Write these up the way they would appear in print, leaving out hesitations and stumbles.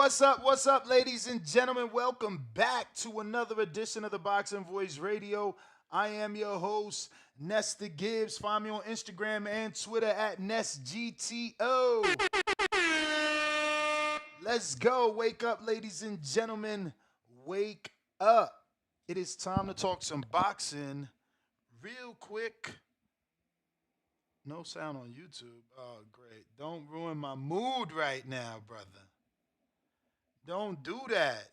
What's up, ladies and gentlemen? Welcome back to another edition of the Boxing Voice Radio. I am your host, Nesta Gibbs. Find me on Instagram and Twitter at NestGTO. Let's go. Wake up, ladies and gentlemen. Wake up. It is time to talk some boxing real quick. No sound on YouTube. Oh, great. Don't ruin my mood right now, brother. Don't do that.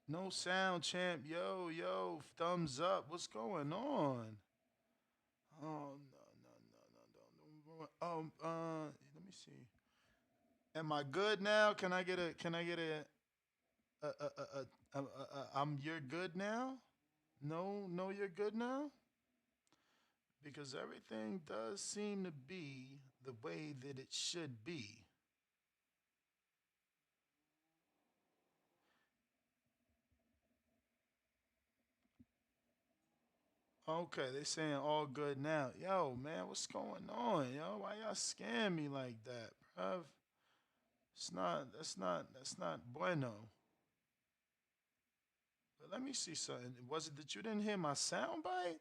No sound, champ. Yo, thumbs up. What's going on? Oh no. Let me see. Am I good now? I'm you're good now? No, you're good now? Because everything does seem to be the way that it should be. Okay, they saying all good now. Yo, man, what's going on? Yo, why y'all scam me like that, bruv? That's not bueno. But let me see something. Was it that you didn't hear my sound bite?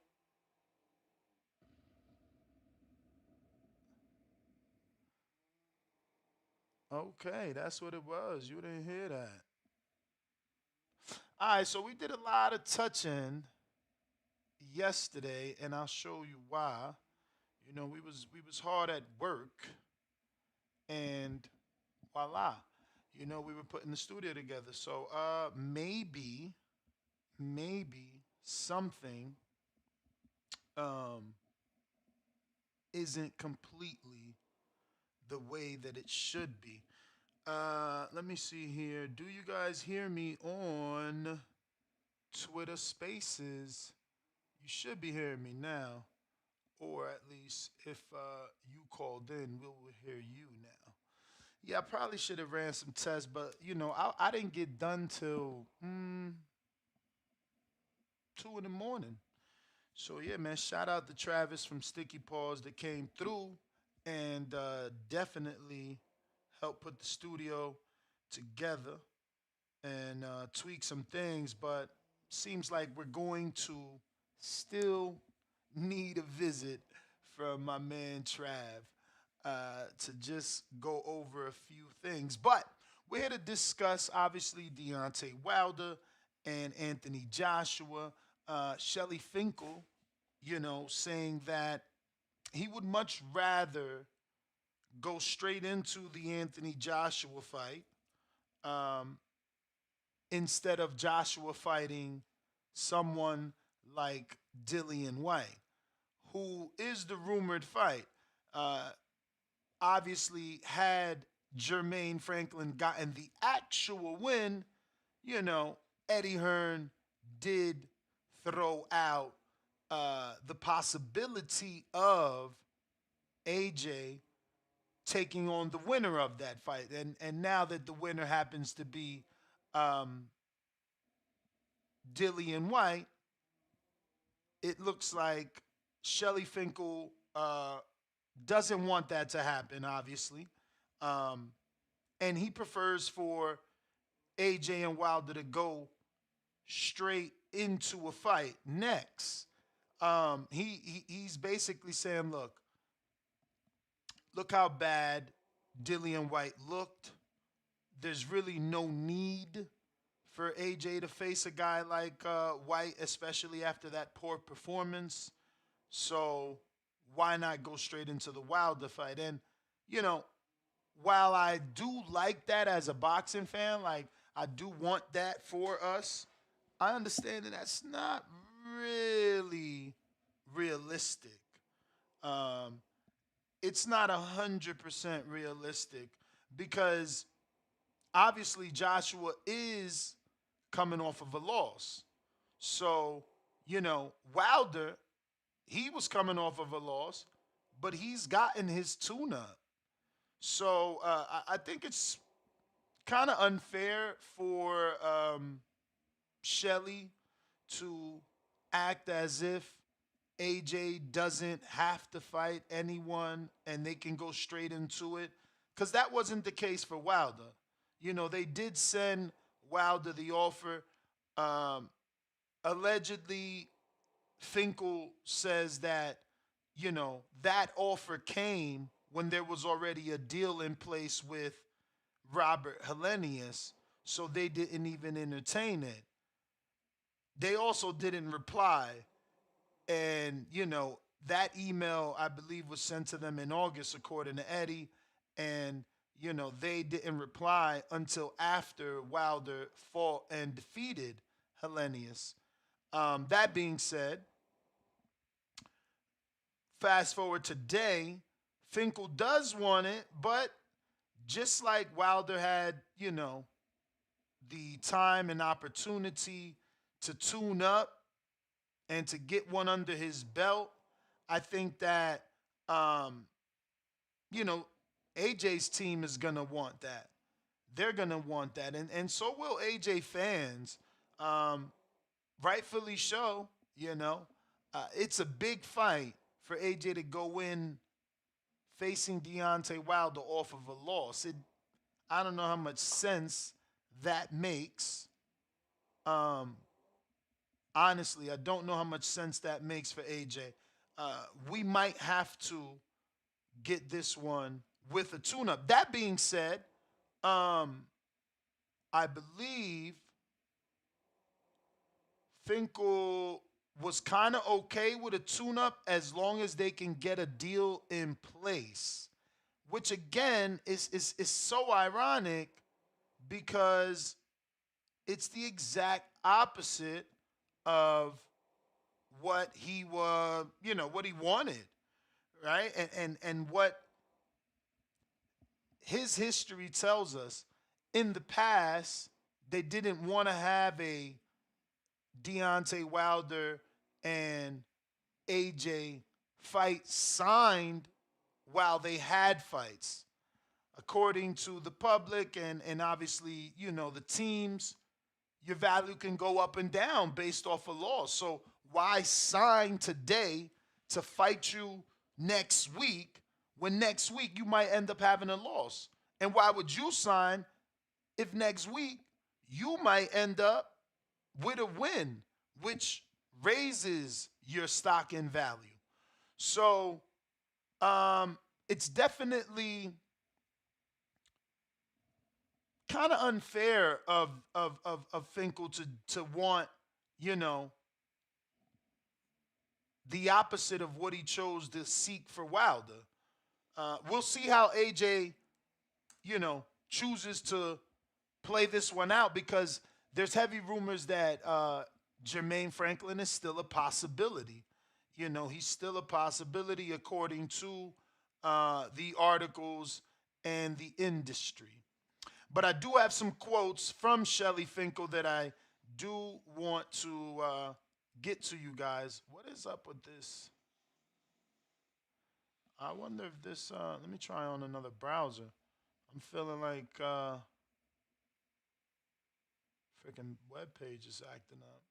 Okay, that's what it was. You didn't hear that. All right, so we did a lot of touching yesterday, and I'll show you why. We was hard at work, and voila. We were putting the studio together. So maybe something um isn't completely the way that it should be. Let me see here. Do you guys hear me on Twitter Spaces? You should be hearing me now, or at least if you called in, we will hear you now. Yeah, I probably should have ran some tests, but I didn't get done till 2 in the morning. So yeah, man, shout out to Travis from Sticky Paws that came through and definitely helped put the studio together and tweak some things. But seems like we're going to still need a visit from my man Trav to just go over a few things. But we're here to discuss, obviously, Deontay Wilder and Anthony Joshua. Shelly Finkel, saying that he would much rather go straight into the Anthony Joshua fight um, instead of Joshua fighting someone like Dillian White, who is the rumored fight. Uh, Obviously, had Jermaine Franklin gotten the actual win, you know, Eddie Hearn did throw out the possibility of AJ taking on the winner of that fight. And now that the winner happens to be um, Dillian White, it looks like Shelly Finkel doesn't want that to happen, obviously. Um, and he prefers for AJ and Wilder to go straight into a fight next. He's basically saying, look how bad Dillian White looked. There's really no need for AJ to face a guy like White, especially after that poor performance. So why not go straight into the Wilder fight? And you know, while I do like that as a boxing fan, like I do want that for us, I understand that that's not really realistic. Um, it's not 100% realistic because obviously Joshua is coming off of a loss. So, Wilder, he was coming off of a loss, but he's gotten his tune up. So I think it's kind of unfair for Shelly to act as if AJ doesn't have to fight anyone and they can go straight into it. Because that wasn't the case for Wilder. They did send Wilder the offer. Um, Allegedly, Finkel says that, that offer came when there was already a deal in place with Robert Hellenius, so they didn't even entertain it. They also didn't reply. And, that email, I believe, was sent to them in August, according to Eddie. And, they didn't reply until after Wilder fought and defeated Hellenius. That being said, fast forward today, Finkel does want it, but just like Wilder had, the time and opportunity to tune up and to get one under his belt, I think that, um, you know, AJ's team is going to want that. They're going to want that. And so will AJ fans, um, rightfully so, you know. It's a big fight for AJ to go in facing Deontay Wilder off of a loss. I don't know how much sense that makes. Um, Honestly, I don't know how much sense that makes for AJ. We might have to get this one with a tune-up. That being said, um, I believe Finkel was kind of okay with a tune-up as long as they can get a deal in place, which again is so ironic because it's the exact opposite of what he was, what he wanted, right? And what his history tells us. In the past, they didn't want to have a Deontay Wilder and AJ fight signed while they had fights. According to the public and obviously, the teams, your value can go up and down based off a loss. So why sign today to fight you next week when next week you might end up having a loss? And why would you sign if next week you might end up with a win, which raises your stock in value? So it's definitely kind of unfair of Finkel to want, you know, the opposite of what he chose to seek for Wilder. We'll see how AJ, chooses to play this one out because there's heavy rumors that Jermaine Franklin is still a possibility. He's still a possibility according to the articles and the industry. But I do have some quotes from Shelly Finkel that I do want to get to you guys. What is up with this? I wonder if this. Let me try on another browser. I'm feeling like freaking web page is acting up.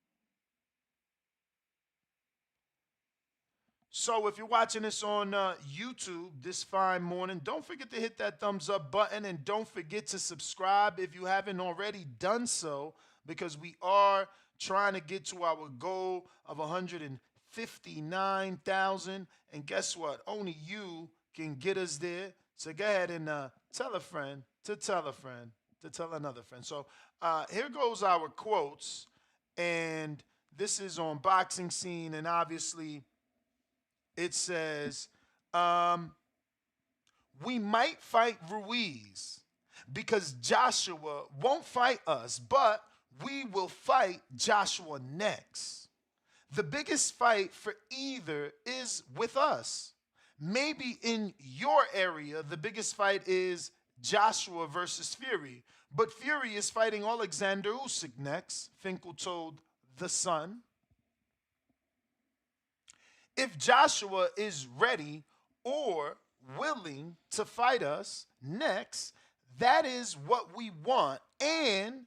So if you're watching this on YouTube this fine morning, don't forget to hit that thumbs up button and don't forget to subscribe if you haven't already done so because we are trying to get to our goal of 159,000. And guess what? Only you can get us there. So go ahead and tell a friend to tell a friend to tell another friend. So here goes our quotes. And this is on Boxing Scene and obviously it says, we might fight Ruiz because Joshua won't fight us, but we will fight Joshua next. The biggest fight for either is with us. Maybe in your area, the biggest fight is Joshua versus Fury, but Fury is fighting Alexander Usyk next, Finkel told The Sun. If Joshua is ready or willing to fight us next, that is what we want, and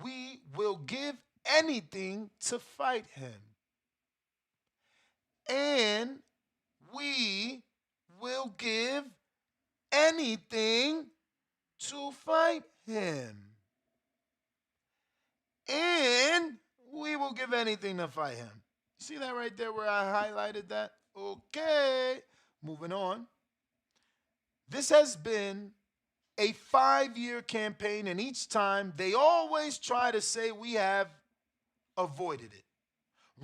we will give anything to fight him. And we will give anything to fight him. And we will give anything to fight him. See that right there where I highlighted that? Okay. Moving on. This has been a 5-year campaign, and each time they always try to say we have avoided it.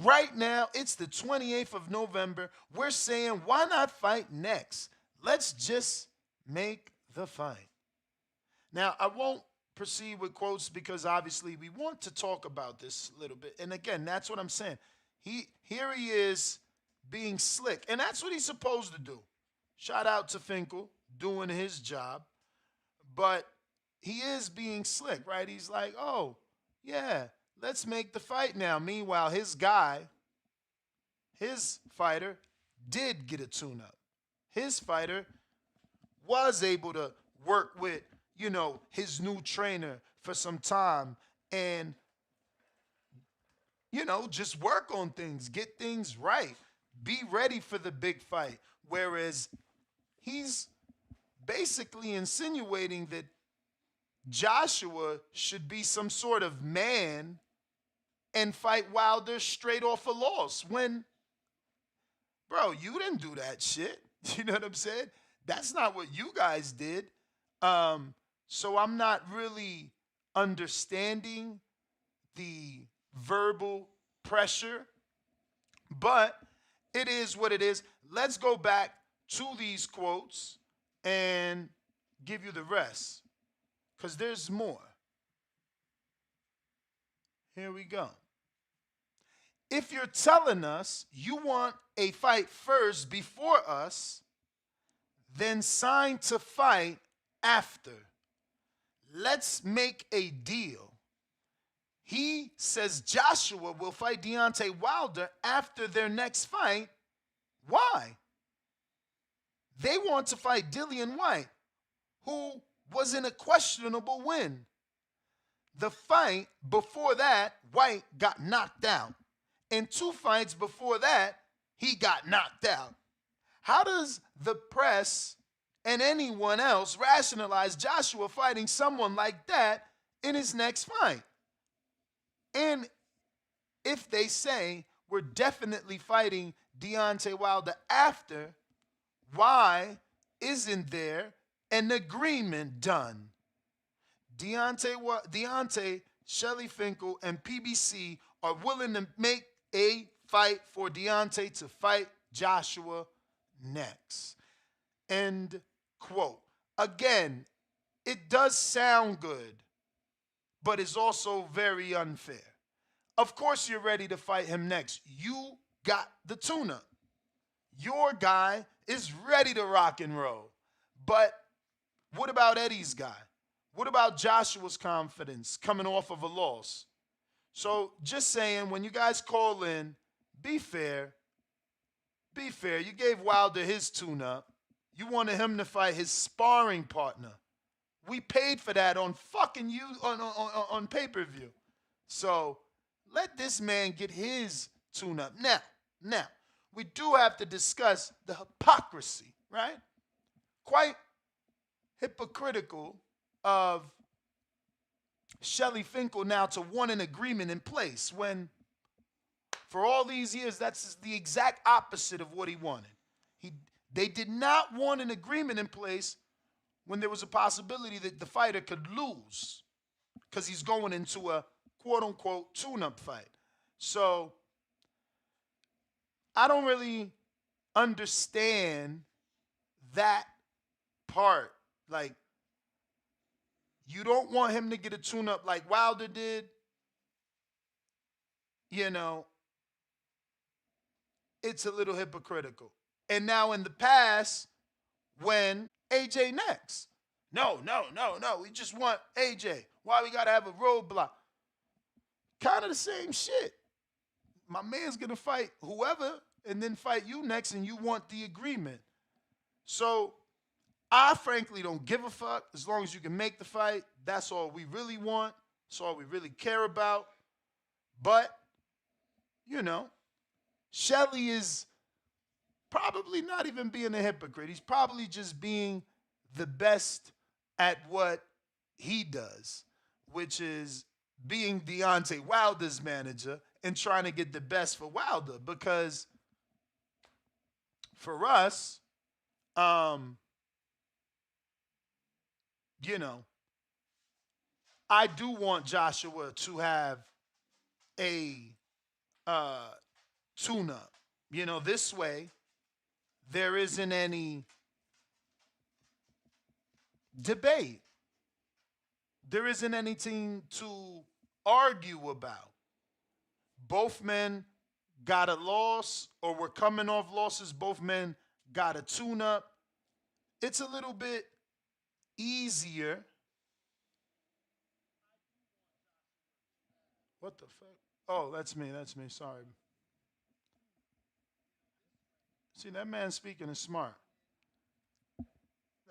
Right now, it's the 28th of November. We're saying, why not fight next? Let's just make the fight. Now, I won't proceed with quotes because obviously we want to talk about this a little bit. And again, that's what I'm saying. Here he is being slick, and that's what he's supposed to do. Shout out to Finkel doing his job, but he is being slick, right? He's like, oh, yeah, let's make the fight now. Meanwhile, his fighter, did get a tune-up. His fighter was able to work with, his new trainer for some time and, just work on things, get things right, be ready for the big fight. Whereas he's basically insinuating that Joshua should be some sort of man and fight Wilder straight off a loss when, bro, you didn't do that shit. You know what I'm saying? That's not what you guys did. So I'm not really understanding the verbal pressure, but it is what it is. Let's go back to these quotes and give you the rest, because there's more. Here we go. If you're telling us you want a fight first before us, then sign to fight after. Let's make a deal. He says Joshua will fight Deontay Wilder after their next fight. Why? They want to fight Dillian Whyte, who was in a questionable win. The fight before that, Whyte got knocked out. And 2 fights before that, he got knocked out. How does the press and anyone else rationalize Joshua fighting someone like that in his next fight? And if they say we're definitely fighting Deontay Wilder after, why isn't there an agreement done? Deontay, Shelly Finkel, and PBC are willing to make a fight for Deontay to fight Joshua next. End quote. Again, it does sound good, but it's also very unfair. Of course you're ready to fight him next. You got the tune-up. Your guy is ready to rock and roll. But what about Eddie's guy? What about Joshua's confidence coming off of a loss? So just saying, when you guys call in, be fair. Be fair. You gave Wilder his tune-up. You wanted him to fight his sparring partner. We paid for that on fucking you on pay-per-view. So let this man get his tune-up. Now, we do have to discuss the hypocrisy, right? Quite hypocritical of Shelly Finkel now to want an agreement in place when for all these years that's the exact opposite of what he wanted. They did not want an agreement in place when there was a possibility that the fighter could lose because he's going into a quote-unquote tune-up fight. So I don't really understand that part. Like, you don't want him to get a tune-up like Wilder did. It's a little hypocritical. And now in the past, when AJ next. No. We just want AJ. Why we got to have a roadblock? Kind of the same shit. My man's going to fight whoever and then fight you next, and you want the agreement. So I frankly don't give a fuck. As long as you can make the fight, that's all we really want. That's all we really care about. But, Shelly is probably not even being a hypocrite. He's probably just being the best at what he does, which is being Deontay Wilder's manager and trying to get the best for Wilder. Because for us, um, you know, I do want Joshua to have a uh, tune up. This way there isn't any debate. There isn't anything to argue about. Both men got a loss or were coming off losses. Both men got a tune up. It's a little bit easier. What the fuck? Oh, that's me. That's me. Sorry. See, that man speaking is smart.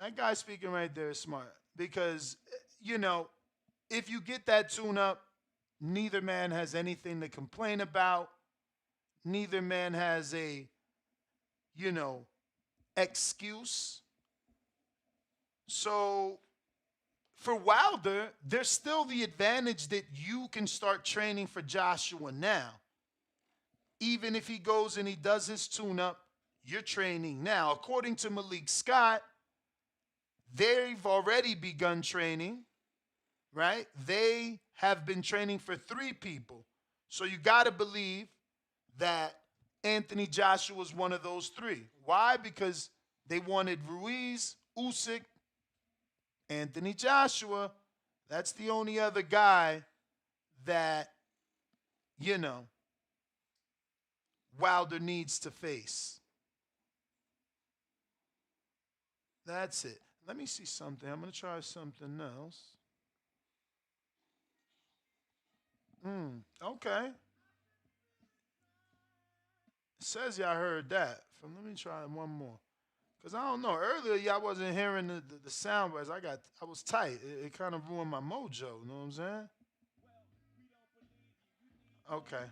That guy speaking right there is smart because, if you get that tune up, neither man has anything to complain about. Neither man has a, you know, excuse. So for Wilder, there's still the advantage that you can start training for Joshua now. Even if he goes and he does his tune up, you're training now. According to Malik Scott, they've already begun training, right? They have been training for 3 people. So you got to believe that Anthony Joshua was one of those 3. Why? Because they wanted Ruiz, Usyk, Anthony Joshua. That's the only other guy that, you know, Wilder needs to face. That's it. Let me see something. I'm going to try something else. Okay. Says y'all heard that. Let me try one more. Cause I don't know. Earlier y'all wasn't hearing the sound bites. I was tight. It kind of ruined my mojo. You know what I'm saying? Okay.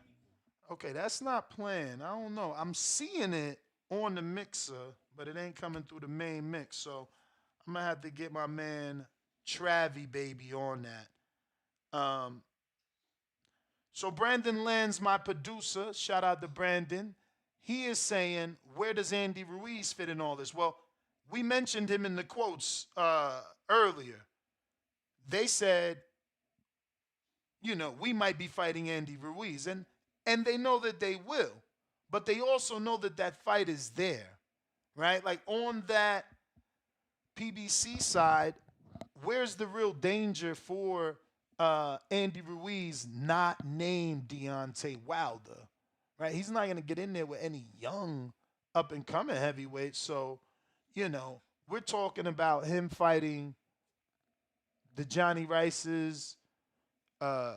Okay, that's not playing. I don't know. I'm seeing it on the mixer, but it ain't coming through the main mix. So I'm gonna have to get my man Travie baby on that. So Brandon Lenz, my producer, shout out to Brandon. He is saying, where does Andy Ruiz fit in all this? Well, we mentioned him in the quotes earlier. They said, we might be fighting Andy Ruiz, and they know that they will, but they also know that that fight is there, right? Like on that PBC side, where's the real danger for Andy Ruiz not named Deontay Wilder, right? He's not going to get in there with any young up and coming heavyweights. So, we're talking about him fighting the Johnny Rices, uh,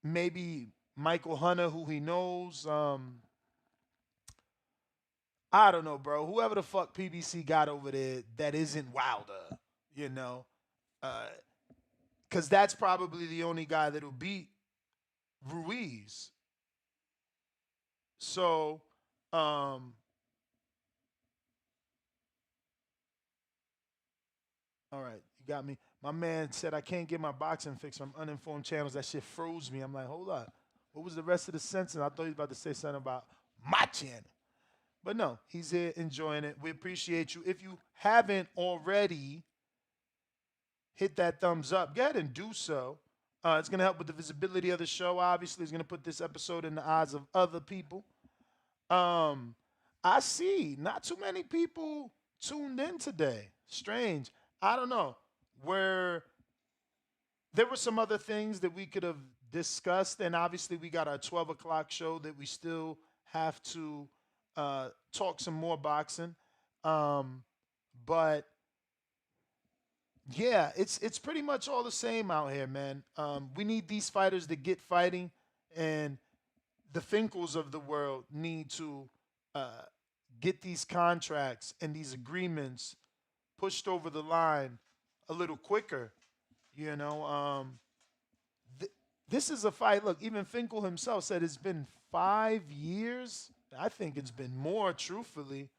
maybe Michael Hunter, who he knows. I don't know, bro. Whoever the fuck PBC got over there that isn't Wilder, you know, because that's probably the only guy that'll beat Ruiz. So, all right, you got me. My man said I can't get my boxing fix from uninformed channels. That shit froze me. I'm like, hold up. What was the rest of the sentence? I thought he was about to say something about my channel. But no, he's here enjoying it. We appreciate you. If you haven't already hit that thumbs up, go ahead and do so. It's going to help with the visibility of the show. Obviously, it's going to put this episode in the eyes of other people. I see not too many people tuned in today. Strange. I don't know. Where there were some other things that we could have discussed, and obviously we got our 12 o'clock show that we still have to talk some more boxing. But yeah, it's pretty much all the same out here, man. We need these fighters to get fighting, and the Finkels of the world need to uh, get these contracts and these agreements pushed over the line a little quicker. You know, this is a fight. Look, even Finkel himself said it's been 5 years. I think it's been more, truthfully.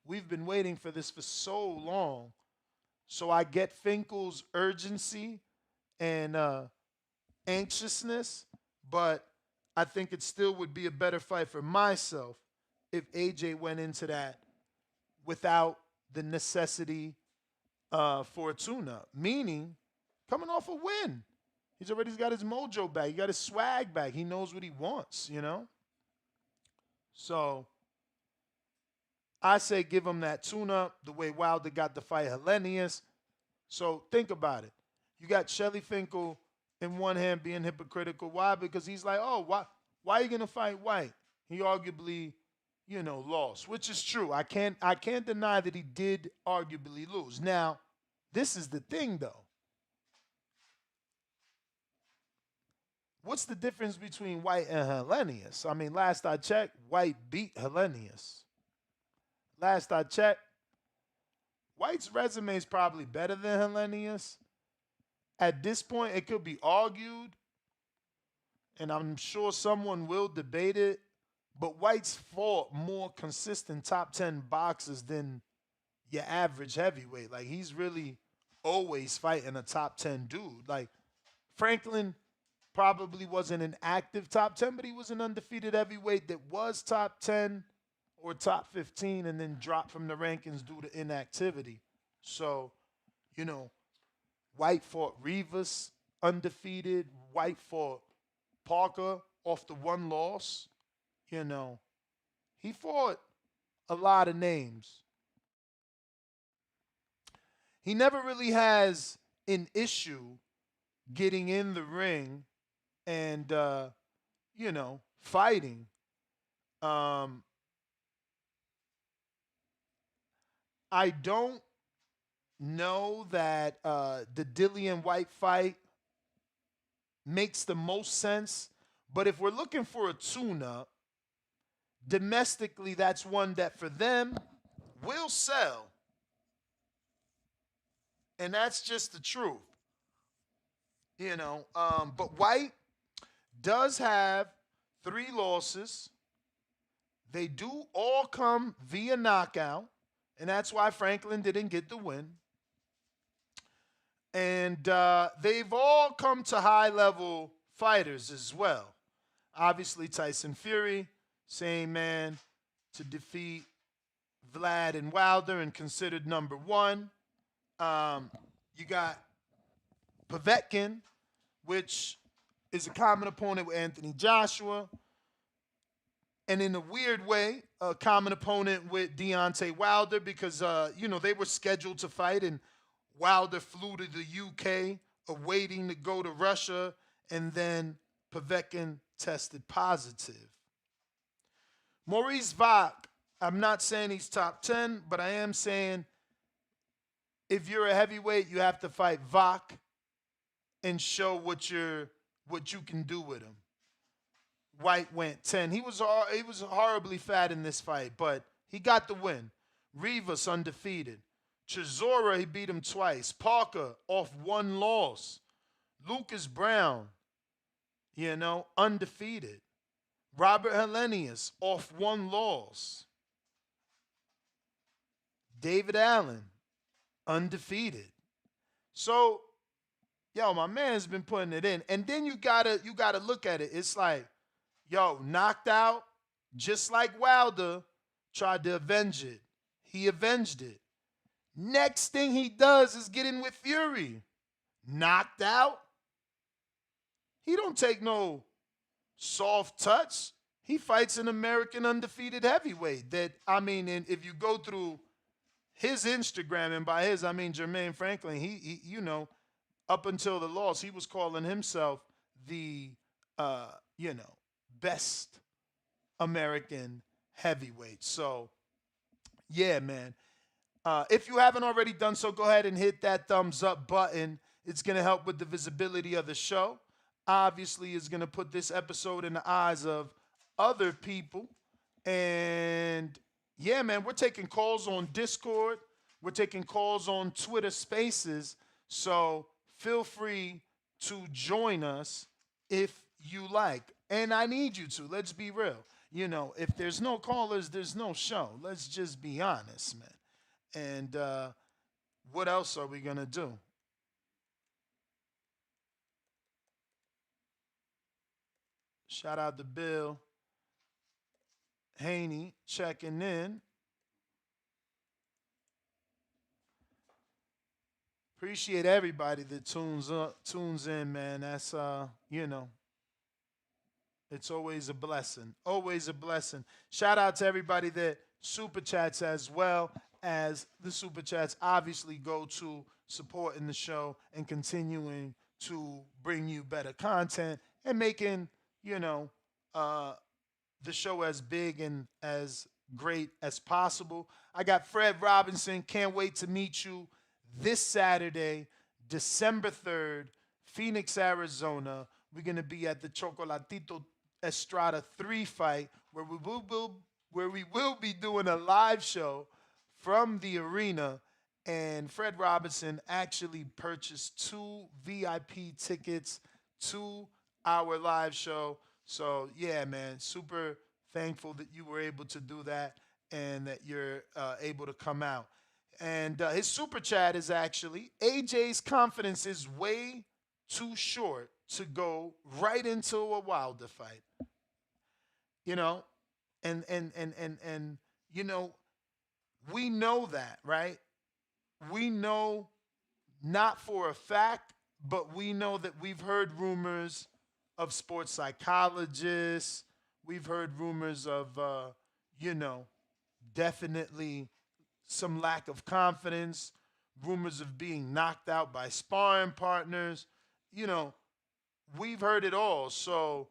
We've been waiting for this for so long. So I get Finkel's urgency and anxiousness, but I think it still would be a better fight for myself if AJ went into that without the necessity for a tune-up. Meaning, coming off a win, he's already got his mojo back. He got his swag back. He knows what he wants. So I say give him that tune-up the way Wilder got the fight Hellenius. So think about it. You got Shelly Finkel in one hand being hypocritical. Why? Because he's like, oh, why are you gonna fight White? He arguably, lost, which is true. I can't deny that he did arguably lose. Now, this is the thing though. What's the difference between White and Hellenius? I mean, last I checked, White beat Hellenius. Last I checked, White's resume is probably better than Hellenius. At this point, it could be argued, and I'm sure someone will debate it, but White's fought more consistent top 10 boxers than your average heavyweight. Like, he's really always fighting a top 10 dude. Like, Franklin probably wasn't an active top 10, but he was an undefeated heavyweight that was top 10 or top 15 and then dropped from the rankings due to inactivity. So, White fought Rivas undefeated. White fought Parker off the one loss. He fought a lot of names. He never really has an issue getting in the ring and, fighting. I don't know that the Dillian White fight makes the most sense, but if we're looking for a tune-up, domestically, that's one that for them will sell. And that's just the truth. But White does have 3 losses. They do all come via knockout, and that's why Franklin didn't get the win. And they've all come to high-level fighters as well. Obviously, Tyson Fury, same man to defeat Vlad and Wilder and considered number 1. You got Povetkin, which is a common opponent with Anthony Joshua. And in a weird way, a common opponent with Deontay Wilder because, they were scheduled to fight and Wilder flew to the UK, awaiting to go to Russia, and then Povetkin tested positive. Maurice Vach, I'm not saying he's top 10, but I am saying if you're a heavyweight, you have to fight Vach and show what you can do with him. White went 10. He was horribly fat in this fight, but he got the win. Rivas undefeated. Chisora, he beat him twice. Parker off 1 loss. Lucas Brown, undefeated. Robert Hellenius off 1 loss. David Allen, undefeated. So, my man's been putting it in. And then you gotta look at it. It's like, knocked out, just like Wilder tried to avenge it. He avenged it. Next thing he does is get in with Fury. Knocked out. He don't take no soft touch. He fights an American undefeated heavyweight that, and if you go through his Instagram, and by his, I mean Jermaine Franklin, he up until the loss, he was calling himself the, best American heavyweight. So, yeah, man. If you haven't already done so, go ahead and hit that thumbs up button. It's going to help with the visibility of the show. Obviously, it's going to put this episode in the eyes of other people. And, yeah, man, we're taking calls on Discord. We're taking calls on Twitter Spaces. So feel free to join us if you like. And I need you to. Let's be real. If there's no callers, there's no show. Let's just be honest, man. And What else are we gonna do? Shout out to Bill Haney checking in. Appreciate everybody that tunes in, man. That's it's always a blessing. Always a blessing. Shout out to everybody that super chats as well as the super chats obviously go to supporting the show and continuing to bring you better content and making, you know, uh, the show as big and as great as possible. I got Fred Robinson. Can't wait to meet you this Saturday, December 3rd, Phoenix, Arizona. We're going to be at the Chocolatito Estrada 3 fight where we will be doing a live show from the arena. And Fred Robinson actually purchased two VIP tickets to our live show. So, yeah, man, super thankful that you were able to do that and that you're able to come out. And his super chat is actually AJ's confidence is way too short to go right into a Wilder fight. You know, and you know, we know that, right? We know not for a fact, but we know that we've heard rumors of sports psychologists. We've heard rumors of, you know, definitely some lack of confidence, rumors of being knocked out by sparring partners. You know, we've heard it all. So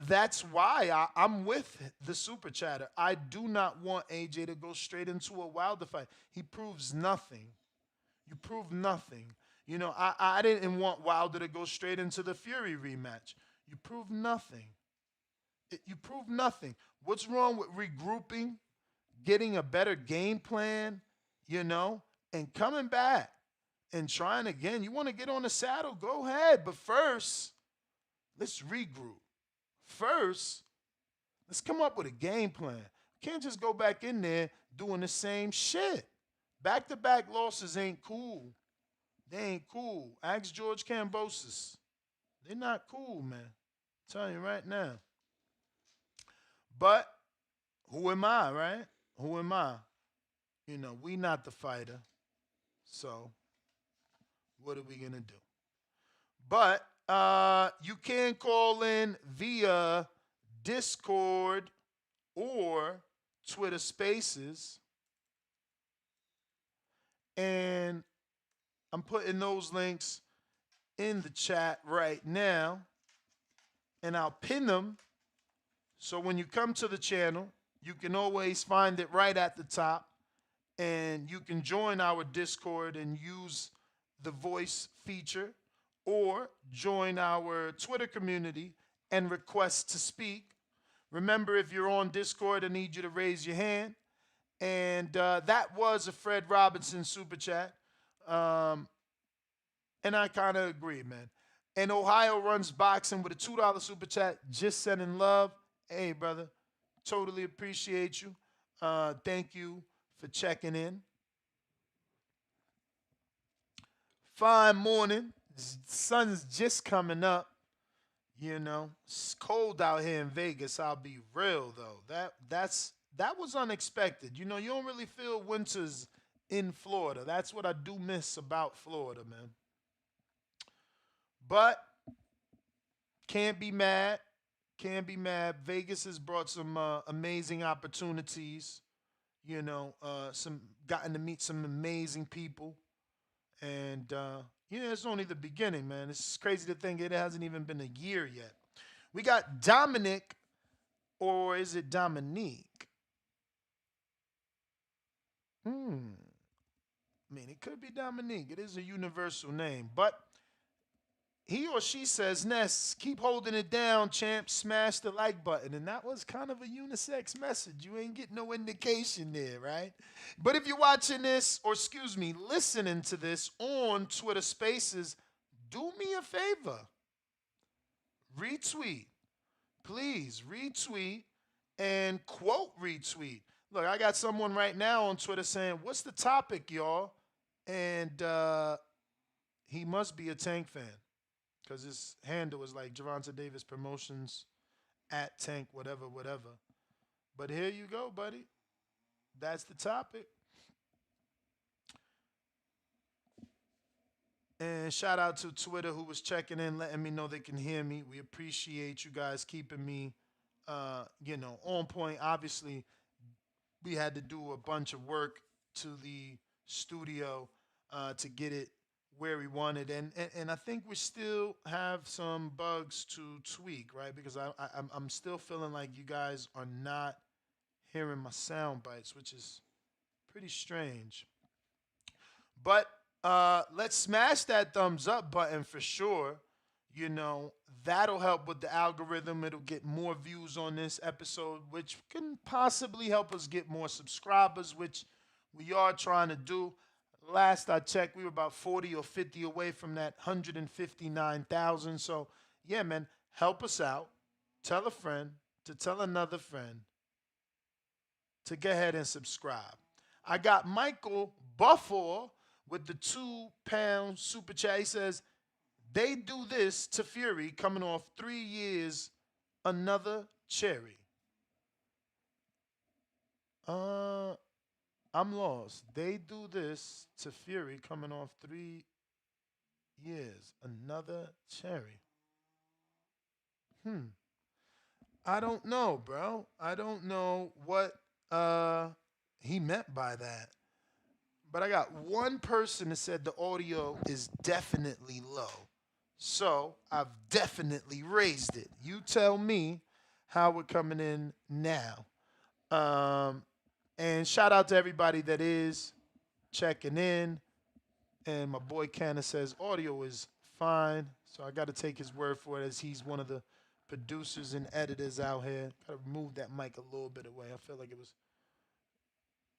that's why I'm with the super chatter. I do not want AJ to go straight into a Wilder fight. He proves nothing. You prove nothing. You know, I didn't want Wilder to go straight into the Fury rematch. You prove nothing. You prove nothing. What's wrong with regrouping, getting a better game plan, you know, and coming back and trying again? You want to get on the saddle? Go ahead. But first, let's regroup. First, let's come up with a game plan. Can't just go back in there doing the same shit. Back to back losses ain't cool. They ain't cool. Ask George Cambosis. They're not cool, man. I'm telling you right now. But who am I, right? Who am I? You know, we not the fighter. So what are we gonna do? But you can call in via Discord or Twitter Spaces. And I'm putting those links in the chat right now. And I'll pin them so when you come to the channel, you can always find it right at the top. And you can join our Discord and use the voice feature or join our Twitter community and request to speak. Remember, if you're on Discord, I need you to raise your hand. And that was a Fred Robinson super chat. Um, and I kind of agree, man. And Ohio runs boxing with a $2 super chat, just sending love. Hey, brother, totally appreciate you. Thank you for checking in. Fine morning. Sun's just coming up. You know, it's cold out here in Vegas. I'll be real though. That was unexpected. You know, you don't really feel winters in Florida. That's what I do miss about Florida, man. But can't be mad. Can't be mad. Vegas has brought some amazing opportunities. You know, some gotten to meet some amazing people, and it's only the beginning, man. It's crazy to think it hasn't even been a year yet. We got Dominic, or is it Dominique? I mean, it could be Dominique. It is a universal name, but he or she says, Ness, keep holding it down, champ. Smash the like button. And that was kind of a unisex message. You ain't getting no indication there, right? But if you're watching this, or excuse me, listening to this on Twitter Spaces, do me a favor. Retweet. Please retweet and quote retweet. Look, I got someone right now on Twitter saying, what's the topic, y'all? And he must be a Tank fan because his handle is like Gervonta Davis Promotions at Tank, whatever, whatever. But here you go, buddy. That's the topic. And shout out to Twitter who was checking in, letting me know they can hear me. We appreciate you guys keeping me, on point. Obviously, we had to do a bunch of work to the studio to get it where we wanted, and I think we still have some bugs to tweak, right? Because I'm still feeling like you guys are not hearing my sound bites, which is pretty strange. But let's smash that thumbs up button for sure. You know, that'll help with the algorithm. It'll get more views on this episode, which can possibly help us get more subscribers, which we are trying to do. Last I checked, we were about 40 or 50 away from that 159,000. So, yeah, man, help us out. Tell a friend to tell another friend to go ahead and subscribe. I got Michael Buffalo with the £2 super chat. He says, they do this to Fury coming off 3 years, another cherry. Uh, I'm lost. They do this to Fury coming off 3 years, another cherry. Hmm. I don't know, bro. I don't know what uh he meant by that. But I got one person that said the audio is definitely low. So I've definitely raised it. You tell me how we're coming in now. Um, and shout out to everybody that is checking in. And my boy Canna says audio is fine. So I got to take his word for it as he's one of the producers and editors out here. Got to move that mic a little bit away. I feel like it was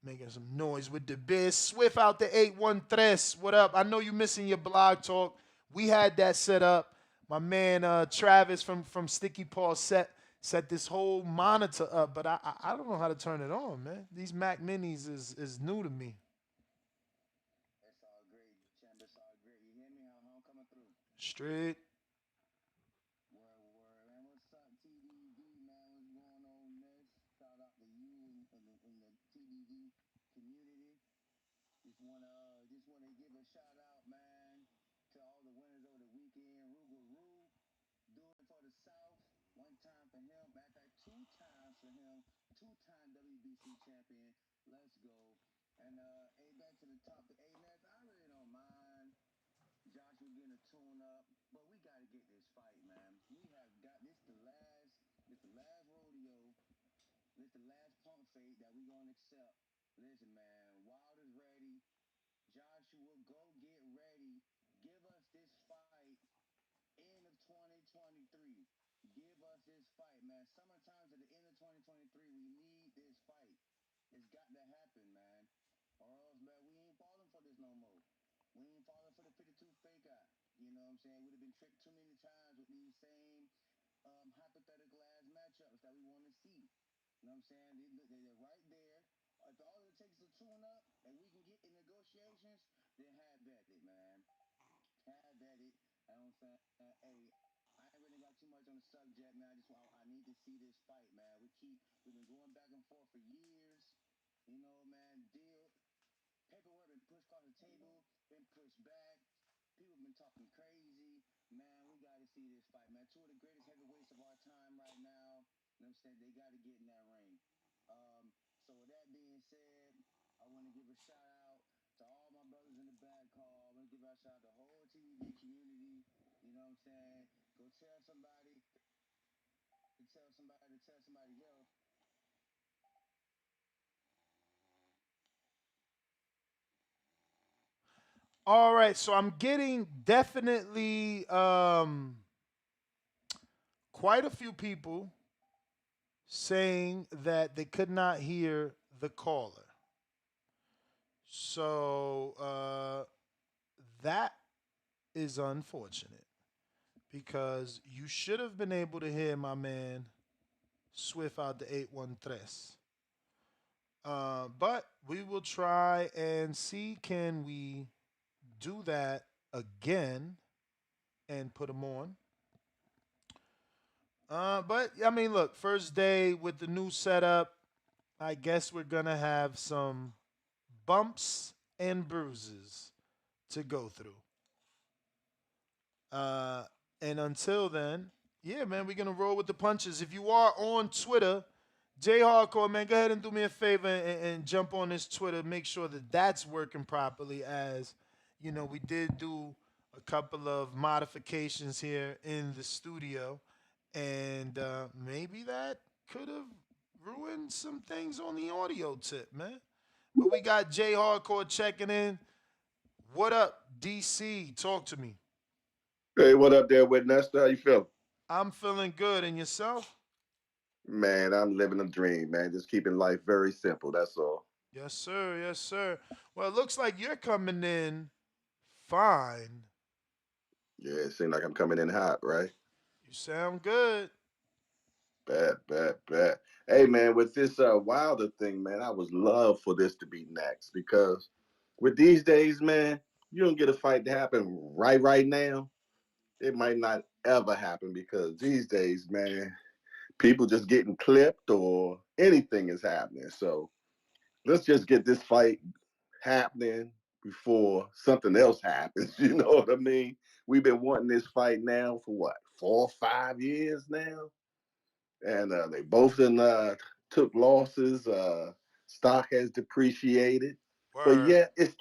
making some noise with the biz. Swift out the 813. What up? I know you missing your blog talk. We had that set up. My man Travis from Sticky Paw set this whole monitor up, but I don't know how to turn it on, man. These Mac Minis is new to me. It's all great, champ. It's all great. You hear me? How I'm coming through? Straight. Word. Man, what's up, TDD, man? What's going on, Miss? Shout out to you and the TDD community. Just wanna give a shout out, man, to all the winners over the weekend. Ruger Roo, doing it for the South. One time for him. Matter of fact, two times for him. Two-time WBC champion. Let's go. And hey, back to the top. The A-Nets, I really don't mind. Joshua getting a tune up, but we got to get this fight, man. We have got this the last rodeo, this the last pump fake that we gonna accept. Listen, man, Wilder's ready. Joshua, go get ready. Give us this fight end of 2023. Give us this fight, man. Summertime's at the end of 2023. We need this fight. It's got to happen, man. Or else, man, we ain't falling for this no more. We ain't falling for the 52 fake out. You know what I'm saying? We'd have been tricked too many times with these same hypothetical ass matchups that we want to see. You know what I'm saying? They're right there. If all it takes is a tune up and we can get in negotiations, then have at it, man. Have at it. I don't say, hey, I ain't really got too much on the subject, man. I need to see this fight, man. We've been going back and forth for years. You know, man, paperwork been pushed across the table, been pushed back. People been talking crazy. Man, we got to see this fight, man. Two of the greatest heavyweights of our time right now. You know what I'm saying? They got to get in that ring. Um, so with that being said, I want to give a shout out to all my brothers in the back call. I want to give a shout out to the whole TVD community. You know what I'm saying? Go tell somebody to tell somebody else. All right, so I'm getting definitely quite a few people saying that they could not hear the caller. So that is unfortunate because you should have been able to hear my man Swift out the 813. But we will try and see can we do that again and put them on. But I mean, look, first day with the new setup, I guess we're gonna have some bumps and bruises to go through. Uh, and until then, yeah, man, we're gonna roll with the punches. If you are on Twitter, J Hardcore, man, go ahead and do me a favor and jump on this Twitter. Make sure that that's working properly. As you know, we did do a couple of modifications here in the studio, and maybe that could have ruined some things on the audio tip, man. But we got J Hardcore checking in. What up, DC? Talk to me. Hey, what up there with Nestor? How you feeling? I'm feeling good. And yourself? Man, I'm living a dream, man. Just keeping life very simple. That's all. Yes, sir. Yes, sir. Well, it looks like you're coming in fine. Yeah, it seems like I'm coming in hot, right? You sound good. Bad, bad, bad. Hey, man, with this Wilder thing, man, I would love for this to be next because with these days, man, you don't get a fight to happen right now. It might not ever happen because these days, man, people just getting clipped or anything is happening. So let's just get this fight happening before something else happens. You know what I mean? We've been wanting this fight now for what, 4 or 5 years now, and they both took losses. Stock has depreciated, but Word. yet it's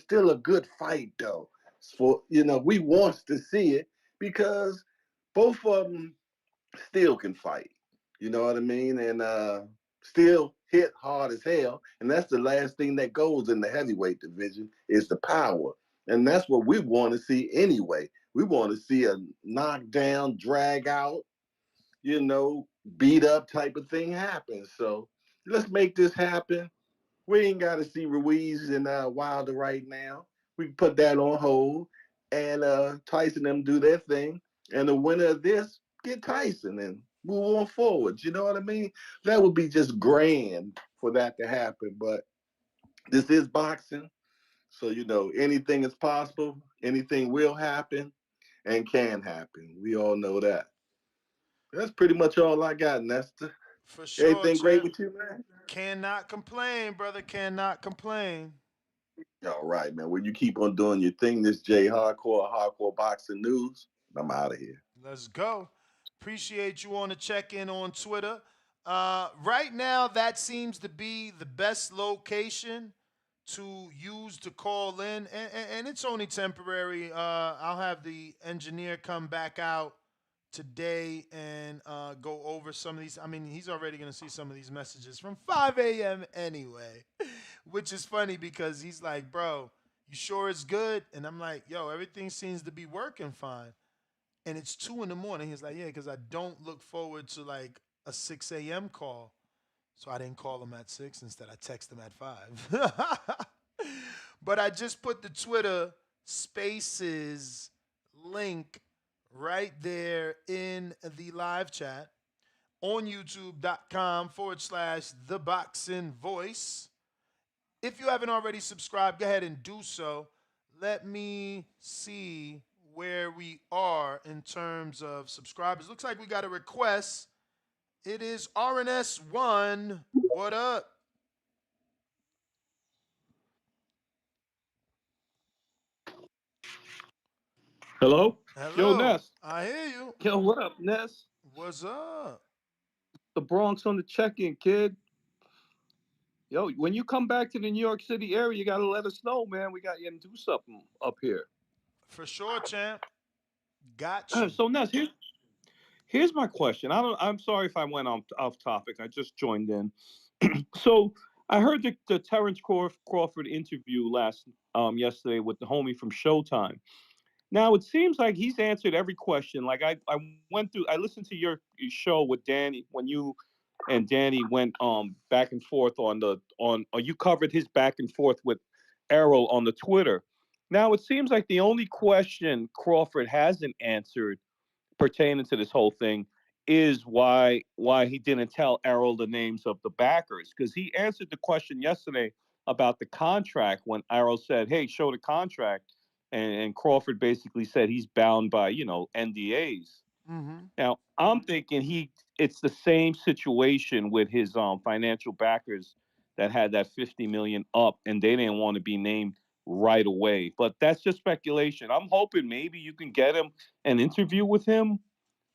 still a good fight though. For we wants to see it because both of them still can fight. You know what I mean? And still hit hard as hell. And that's the last thing that goes in the heavyweight division is the power. And that's what we want to see anyway. We want to see a knockdown, drag out, you know, beat up type of thing happen. So let's make this happen. We ain't got to see Ruiz and Wilder right now. We can put that on hold and Tyson them do their thing. And the winner of this get Tyson and move on forward. You know what I mean? That would be just grand for that to happen. But this is boxing. So, anything is possible. Anything will happen and can happen. We all know that. That's pretty much all I got, Nestor. For sure, Anything great champ. with you, man? Cannot complain, brother. Cannot complain. All right, man. Well, you keep on doing your thing. This J Hardcore, Hardcore Boxing News. I'm out of here. Let's go. Appreciate you on the check in on Twitter. Right now, that seems to be the best location to use to call in, and it's only temporary. I'll have the engineer come back out today and go over some of these. I mean, he's already going to see some of these messages from 5 a.m. anyway, which is funny because he's like, bro, you sure it's good? And I'm like, yo, everything seems to be working fine. And it's 2 in the morning. He's like, yeah, because I don't look forward to like a 6 a.m. call. So I didn't call him at 6. Instead, I text him at 5. But I just put the Twitter Spaces link right there in the live chat on youtube.com/, the boxing voice. If you haven't already subscribed, go ahead and do so. Let me see where we are in terms of subscribers. Looks like we got a request. It is RNS1. What up? Hello? Yo, Hello. Ness. I hear you. Yo, what up, Ness? What's up? The Bronx on the check-in, kid. Yo, when you come back to the New York City area, you gotta let us know, man. We got to do something up here. For sure, champ. Got you. So, Ness, here's my question. I'm sorry if I went off topic. I just joined in. So, I heard the Terrence Crawford interview yesterday with the homie from Showtime. Now it seems like he's answered every question. Like I listened to your show with Danny when you and Danny went back and forth or you covered his back and forth with Errol on the Twitter. Now it seems like the only question Crawford hasn't answered pertaining to this whole thing is why he didn't tell Errol the names of the backers, because he answered the question yesterday about the contract when Errol said, "Hey, show the contract," and Crawford basically said he's bound by NDAs. Mm-hmm. Now I'm thinking it's the same situation with his financial backers that had that 50 million up, and they didn't want to be named right away. But that's just speculation. I'm hoping maybe you can get him an interview with him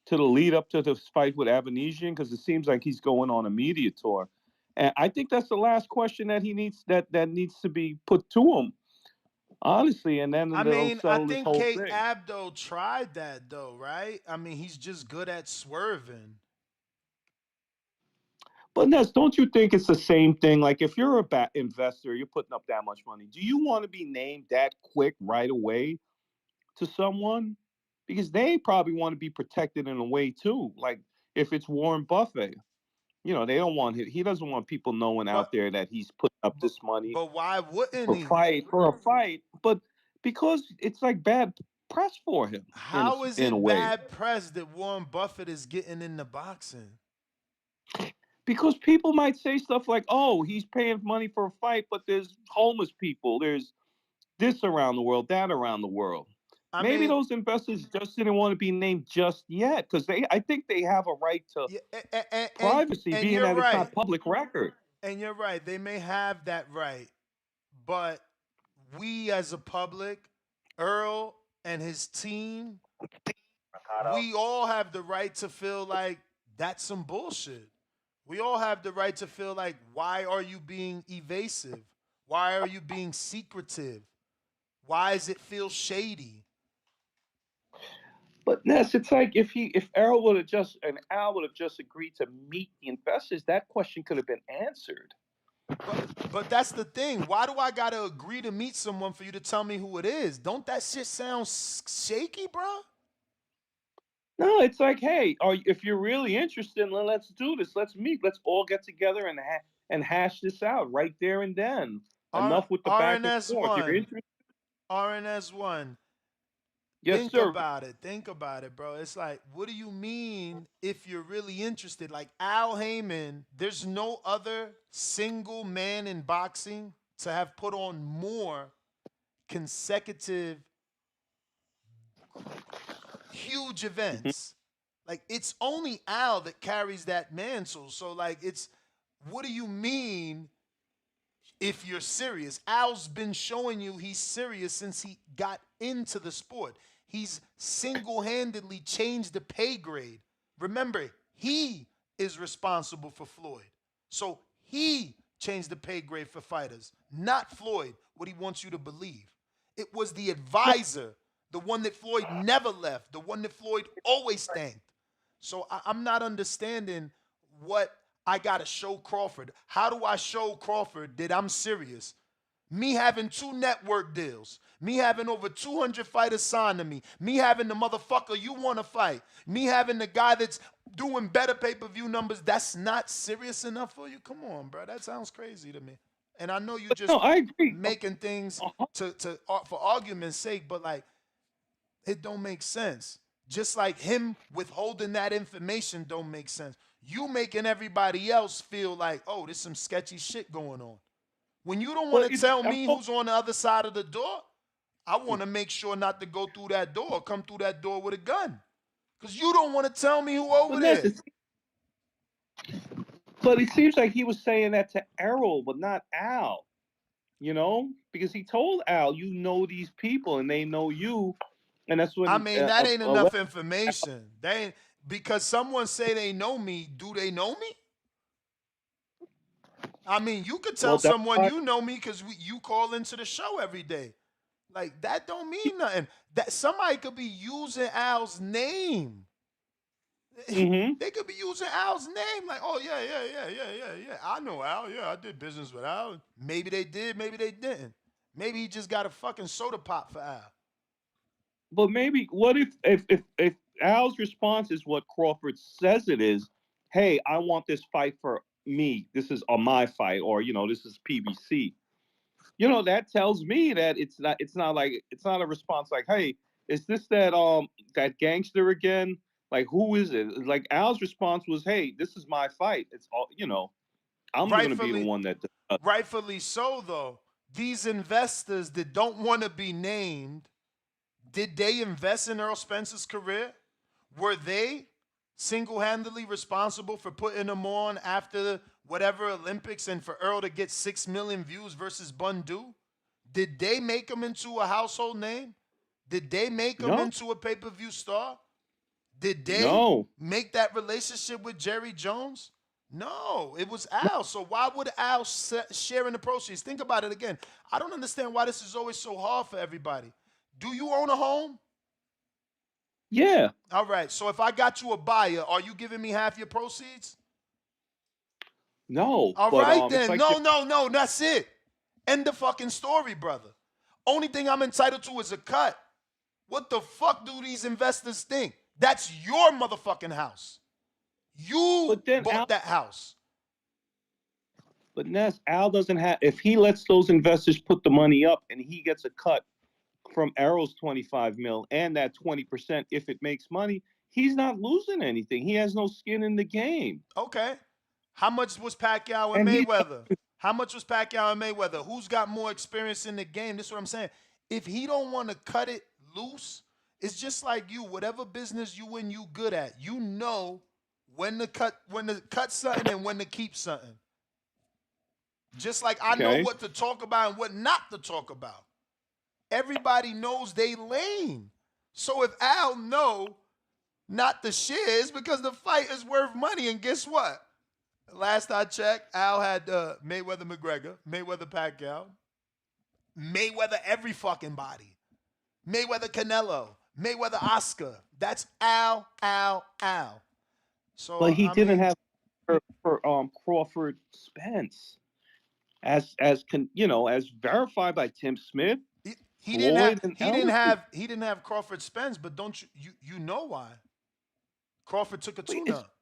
to the lead up to this fight with Avanesian, because it seems like he's going on a media tour. And I think that's the last question that he needs that needs to be put to him, honestly, and then I they'll mean, I settle this think whole Kate thing. Abdo tried that though, right? I mean, he's just good at swerving. But Ness, don't you think it's the same thing? Like if you're a investor, you're putting up that much money. Do you want to be named that quick right away to someone? Because they probably want to be protected in a way too. Like if it's Warren Buffett, they don't want he doesn't want people knowing out But there that he's putting up but this money but why wouldn't for he? a fight. But because it's like bad press for him How is in a it way. bad press that Warren Buffett is getting into boxing? Because people might say stuff like, "Oh, he's paying money for a fight," but there's homeless people, there's this around the world, that around the world. I Maybe mean, those investors just didn't want to be named just yet, because I think they have a right to yeah, and privacy, and being you're that it's right. not public record. And you're right. They may have that right, but we as a public, Earl and his team, we all have the right to feel like that's some bullshit. We all have the right to feel like, why are you being evasive? Why are you being secretive? Why does it feel shady? But Ness, it's like if Errol would have just and Al would have just agreed to meet the investors, that question could have been answered. But but that's the thing. Why do I gotta agree to meet someone for you to tell me who it is? Don't that shit sound shaky, bro? No, it's like, hey, if you're really interested, then let's do this. Let's meet. Let's all get together and hash this out right there and then. R Enough with the back and RNS forth. You're one, interested? RNS one. Yes, Think sir. about it. Think about it, bro. It's like, what do you mean if you're really interested? Like Al Heyman, there's no other single man in boxing to have put on more consecutive huge Mhm. events. Like it's only Al that carries that mantle. So like it's what do you mean if you're serious? Al's been showing you he's serious since he got into the sport. He's single-handedly changed the pay grade. Remember, he is responsible for Floyd. So he changed the pay grade for fighters, not Floyd, what he wants you to believe. It was the No, advisor, the one that Floyd never left, the one that Floyd always thanked. So I'm not understanding what I got to show Crawford. How do I show Crawford that I'm serious? Me having 2 network deals, me having over 200 fighters signed to me having the motherfucker you want to fight, me having the guy that's doing better pay-per-view numbers, that's not serious enough for you? Come on, bro. That sounds crazy to me. And I know you but no, just I agree. making things Uh-huh. to for argument's sake, but like it don't make sense. Just like him withholding that information don't make sense. You making everybody else feel like, oh, there's some sketchy shit going on. When you don't want But to it's tell me who's on the other side of the door, I want to make sure not to go through that door or come through that door with a gun. Because you don't want to tell me who over but Ness, there. but it seems like he was saying that to Errol, but not Al. Because he told Al, you know these people and they know you, and that's I when mean, that ain't enough information. They ain't because someone say they know me, do they know me? I mean, you could tell well, that's someone why. you know me because you call into the show every day. Like that don't mean nothing. That somebody could be using Al's name. Hmm. They could be using Al's name. Like, oh yeah, yeah, yeah, yeah, yeah, yeah. I know Al. Yeah, I did business with Al. Maybe they did. Maybe they didn't. Maybe he just got a fucking soda pop for Al. But maybe what if Al's response is what Crawford says it is? Hey, I want this fight for me. This is my fight, or this is PBC. That tells me that it's not a response like, hey, is this that gangster again? Like, who is it? Like, Al's response was, "Hey, this is my fight. It's all, I'm going to be the Rightfully, one that." rightfully so, though. These investors that don't want to be named, did they invest in Earl Spencer's career? Were they single-handedly responsible for putting him on after whatever Olympics and for Earl to get 6 million views versus Bundu? Did they make him into a household name? Did they make him No, into a pay-per-view star? Did they no. make that relationship with Jerry Jones? No, it was Al. So why would Al share in the proceeds? Think about it again. I don't understand why this is always so hard for everybody. Do you own a home? Yeah, All right. So if I got you a buyer, are you giving me half your proceeds? no. All But right it's then. like, No. That's it. End the fucking story, brother. Only thing I'm entitled to is a cut. What the fuck do these investors think? That's your motherfucking house. You but then bought Al, that house. but Ness, Al doesn't have. If he lets those investors put the money up and he gets a cut from Arrow's 25 mil and that 20% if it makes money, he's not losing anything. He has no skin in the game, Okay. How much was Pacquiao and and he's Mayweather? How much was Pacquiao and Mayweather? Who's got more experience in the game? This is what I'm saying. If he don't want to cut it loose, it's just like you. Whatever business you in, you good at. You know when to cut something and when to keep something. Just like I know okay. what to talk about and what not to talk about. Everybody knows they lane. So if Al know not the shares because the fight is worth money, and guess what? Last I checked, Al had Mayweather McGregor, Mayweather Pacquiao, Mayweather every fucking body, Mayweather Canelo, Mayweather Oscar. That's Al, Al, Al. But So he I didn't mean, have for Crawford Spence as verified by Tim Smith, he didn't have Floyd, and he didn't Ellis. have he didn't have Crawford Spence, but don't you know why? Crawford took a tune It's up.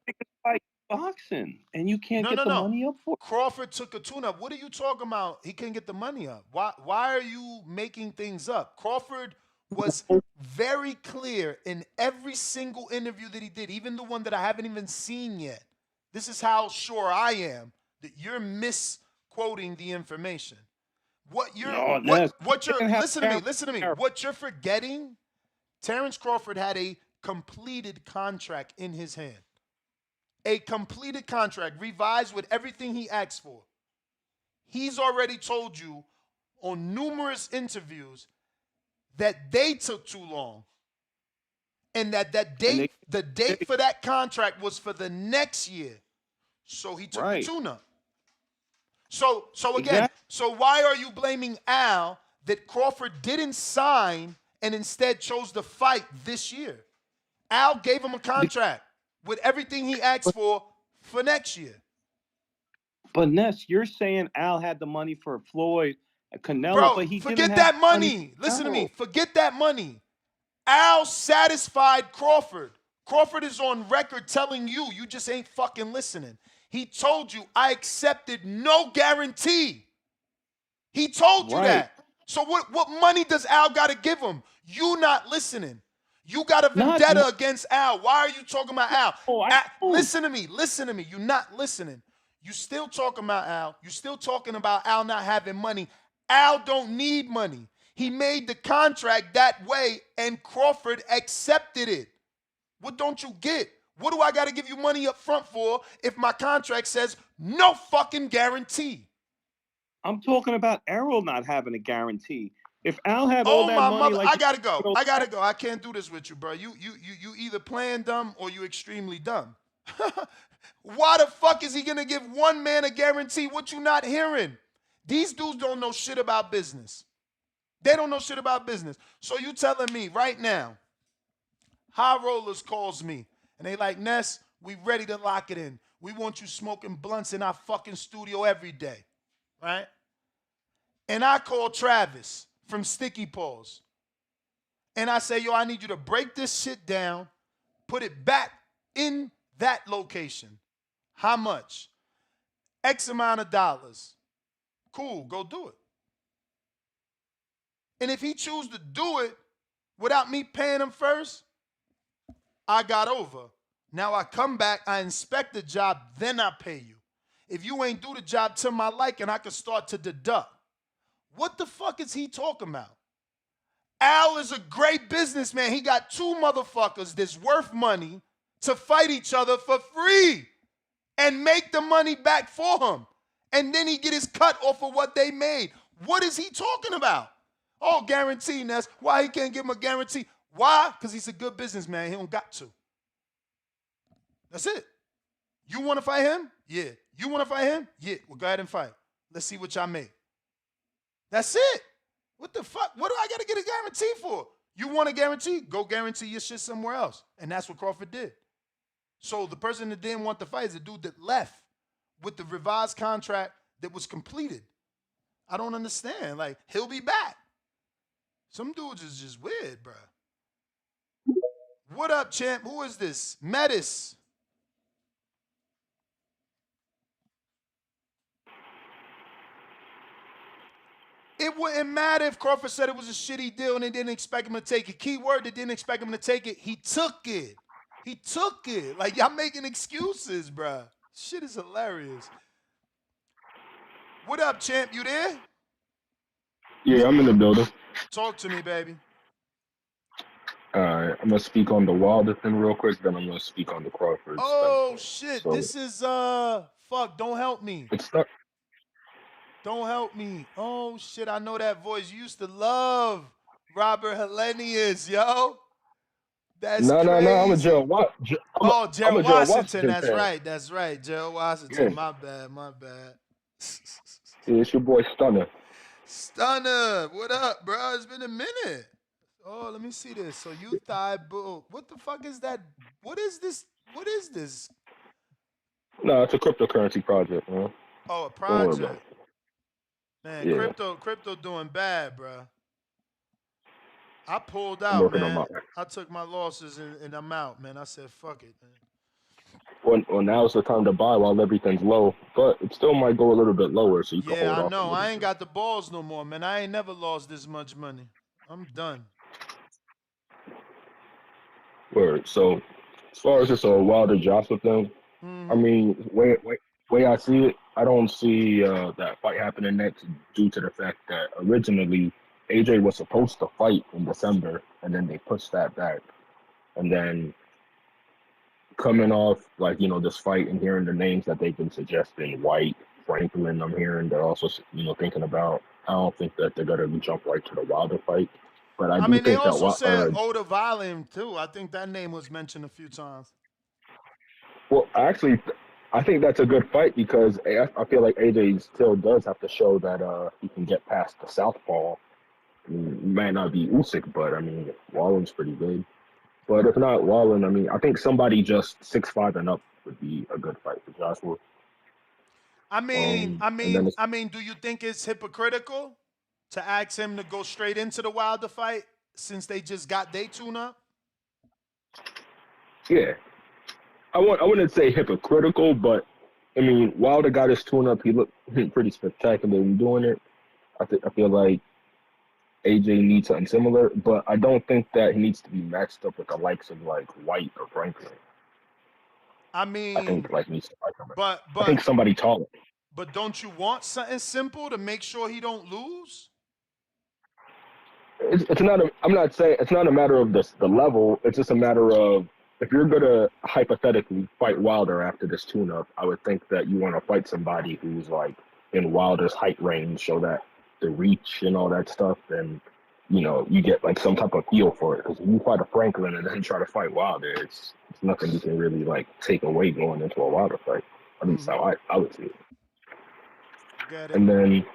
like boxing, and you can't No, get no, the no. money up for it. Crawford took a tune up. What are you talking about? He couldn't get the money up. Why are you making things up? Crawford was very clear in every single interview that he did, even the one that I haven't even seen yet. This is how sure I am that you're misquoting the information. What you're No, what Ness, what he you're didn't have listen to me. What you're forgetting, Terrence Crawford had a completed contract in his hand. A completed contract, revised with everything he asked for. He's already told you on numerous interviews that they took too long and that and the date for that contract was for the next year. So he took the right, tune up. So again, exactly. so why are you blaming Al that Crawford didn't sign and instead chose to fight this year? Al gave him a contract with everything he asked for next year. But Ness, you're saying Al had the money for Floyd, Canelo, Bro, but he didn't forget have that money money. for Listen to me. Errol. Forget that money. Al satisfied Crawford. Crawford is on record telling you, you just ain't fucking listening. He told you, I accepted no guarantee. He told you Right. that. So what money does Al got to give him? You not listening. You got a Not vendetta no. against Al. Why are you talking about Al? Oh, I don't. Listen to me. Listen to me. You're not listening. You still talking about Al. You still talking about Al not having money. Al don't need money. He made the contract that way and Crawford accepted it. What don't you get? What do I got to give you money up front for if my contract says no fucking guarantee? I'm talking about Errol not having a guarantee. If Al had all Oh that my money, mother, like I he, gotta go. I gotta go. I can't do this with you, bro. You either playing dumb or you extremely dumb. Why the fuck is he gonna give one man a guarantee? What you not hearing? These dudes don't know shit about business. They don't know shit about business. So you telling me right now, High Rollers calls me and they like, Ness, we ready to lock it in. We want you smoking blunts in our fucking studio every day, right? And I call Travis from Sticky Paws. And I say, yo, I need you to break this shit down, put it back in that location. How much? X amount of dollars. Cool, go do it. And if he choose to do it without me paying him first, I got over. Now I come back, I inspect the job, then I pay you. If you ain't do the job to my liking, I can start to deduct. What the fuck is he talking about? Al is a great businessman. He got two motherfuckers that's worth money to fight each other for free and make the money back for him. And then he get his cut off of what they made. What is he talking about? Oh, guarantee, Ness. Why he can't give him a guarantee? Why? Because he's a good businessman. He don't got to. That's it. You want to fight him? Yeah. You want to fight him? Yeah. Well, go ahead and fight. Let's see what y'all make. That's it. What the fuck? What do I got to get a guarantee for? You want a guarantee? Go guarantee your shit somewhere else. And that's what Crawford did. So the person that didn't want to fight is the dude that left with the revised contract that was completed. I don't understand. Like, he'll be back. Some dudes is just weird, bro. What up, champ? Who is this? Metis. It wouldn't matter if Crawford said it was a shitty deal and they didn't expect him to take it. Key word, they didn't expect him to take it. He took it. He took it. Like, y'all making excuses, bruh. Shit is hilarious. What up, champ? You there? Yeah, I'm in the building. Talk to me, baby. I'm gonna speak on the Wilder thing real quick, then I'm gonna speak on the Crawford. Oh, shit. So This is, fuck, don't help me. it's not. Don't help me. Oh, shit, I know that voice. You used to love Robert Hellenius, yo. That's No, crazy. I'm a Gerald. Oh, I'm Gerald a Gerald Washington. That's fan. right. That's right. Gerald Washington. Yeah. My bad. My bad. Yeah, it's your boy Stunner. Stunner. What up, bro? It's been a minute. Oh, let me see this. So you thigh bull. What the fuck is that? What is this? What is this? No, it's a cryptocurrency project, man. Oh, a Don't worry about project. it. Man, Yeah, crypto doing bad, bro. I pulled I'm out, working on man. my. I took my losses and I'm out, man. I said, fuck it, man. Well, now's the time to buy while everything's low, but it still might go a little bit lower, so you can Yeah, hold I off a know. little I ain't bit. got the balls no more, man. I ain't never lost this much money. I'm done. Word. So, as far as this Wilder Joshua thing, I Mm-hmm. mean, way I see it, I don't see that fight happening next due to the fact that originally AJ was supposed to fight in December, and then they pushed that back. And then coming off this fight and hearing the names that they've been suggesting, White, Franklin, I'm hearing they're also thinking about. I don't think that they're gonna jump right to the Wilder fight, but I I do mean, they think that also said Oda Volume, too. I think that name was mentioned a few times. well, actually, I think that's a good fight because I feel like AJ still does have to show that he can get past the southpaw. I mean, he might not be Usyk, but I mean, Wallen's pretty good. But if not Wallen, I mean, I think somebody just 6'5" and up would be a good fight for Joshua. And then Do you think it's hypocritical to ask him to go straight into the Wilder fight since they just got their tune up? yeah, I wouldn't say hypocritical, but I mean, Wilder got his tune up. He looked pretty spectacular in doing it. I feel like AJ needs something similar, but I don't think that he needs to be matched up with the likes of like White or Franklin. I I think mean, like he needs to fight somebody. but I think but somebody taller. but don't you want something simple to make sure he don't lose? It's not a. I'm not saying it's not a matter of the level. It's just a matter of if you're gonna hypothetically fight Wilder after this tune-up, I would think that you want to fight somebody who's like in Wilder's height range, so that the reach and all that stuff, and you get like some type of feel for it. Because if you fight a Franklin and then try to fight Wilder, it's nothing you can really like take away going into a Wilder fight. At least how I would see it. Get it. And then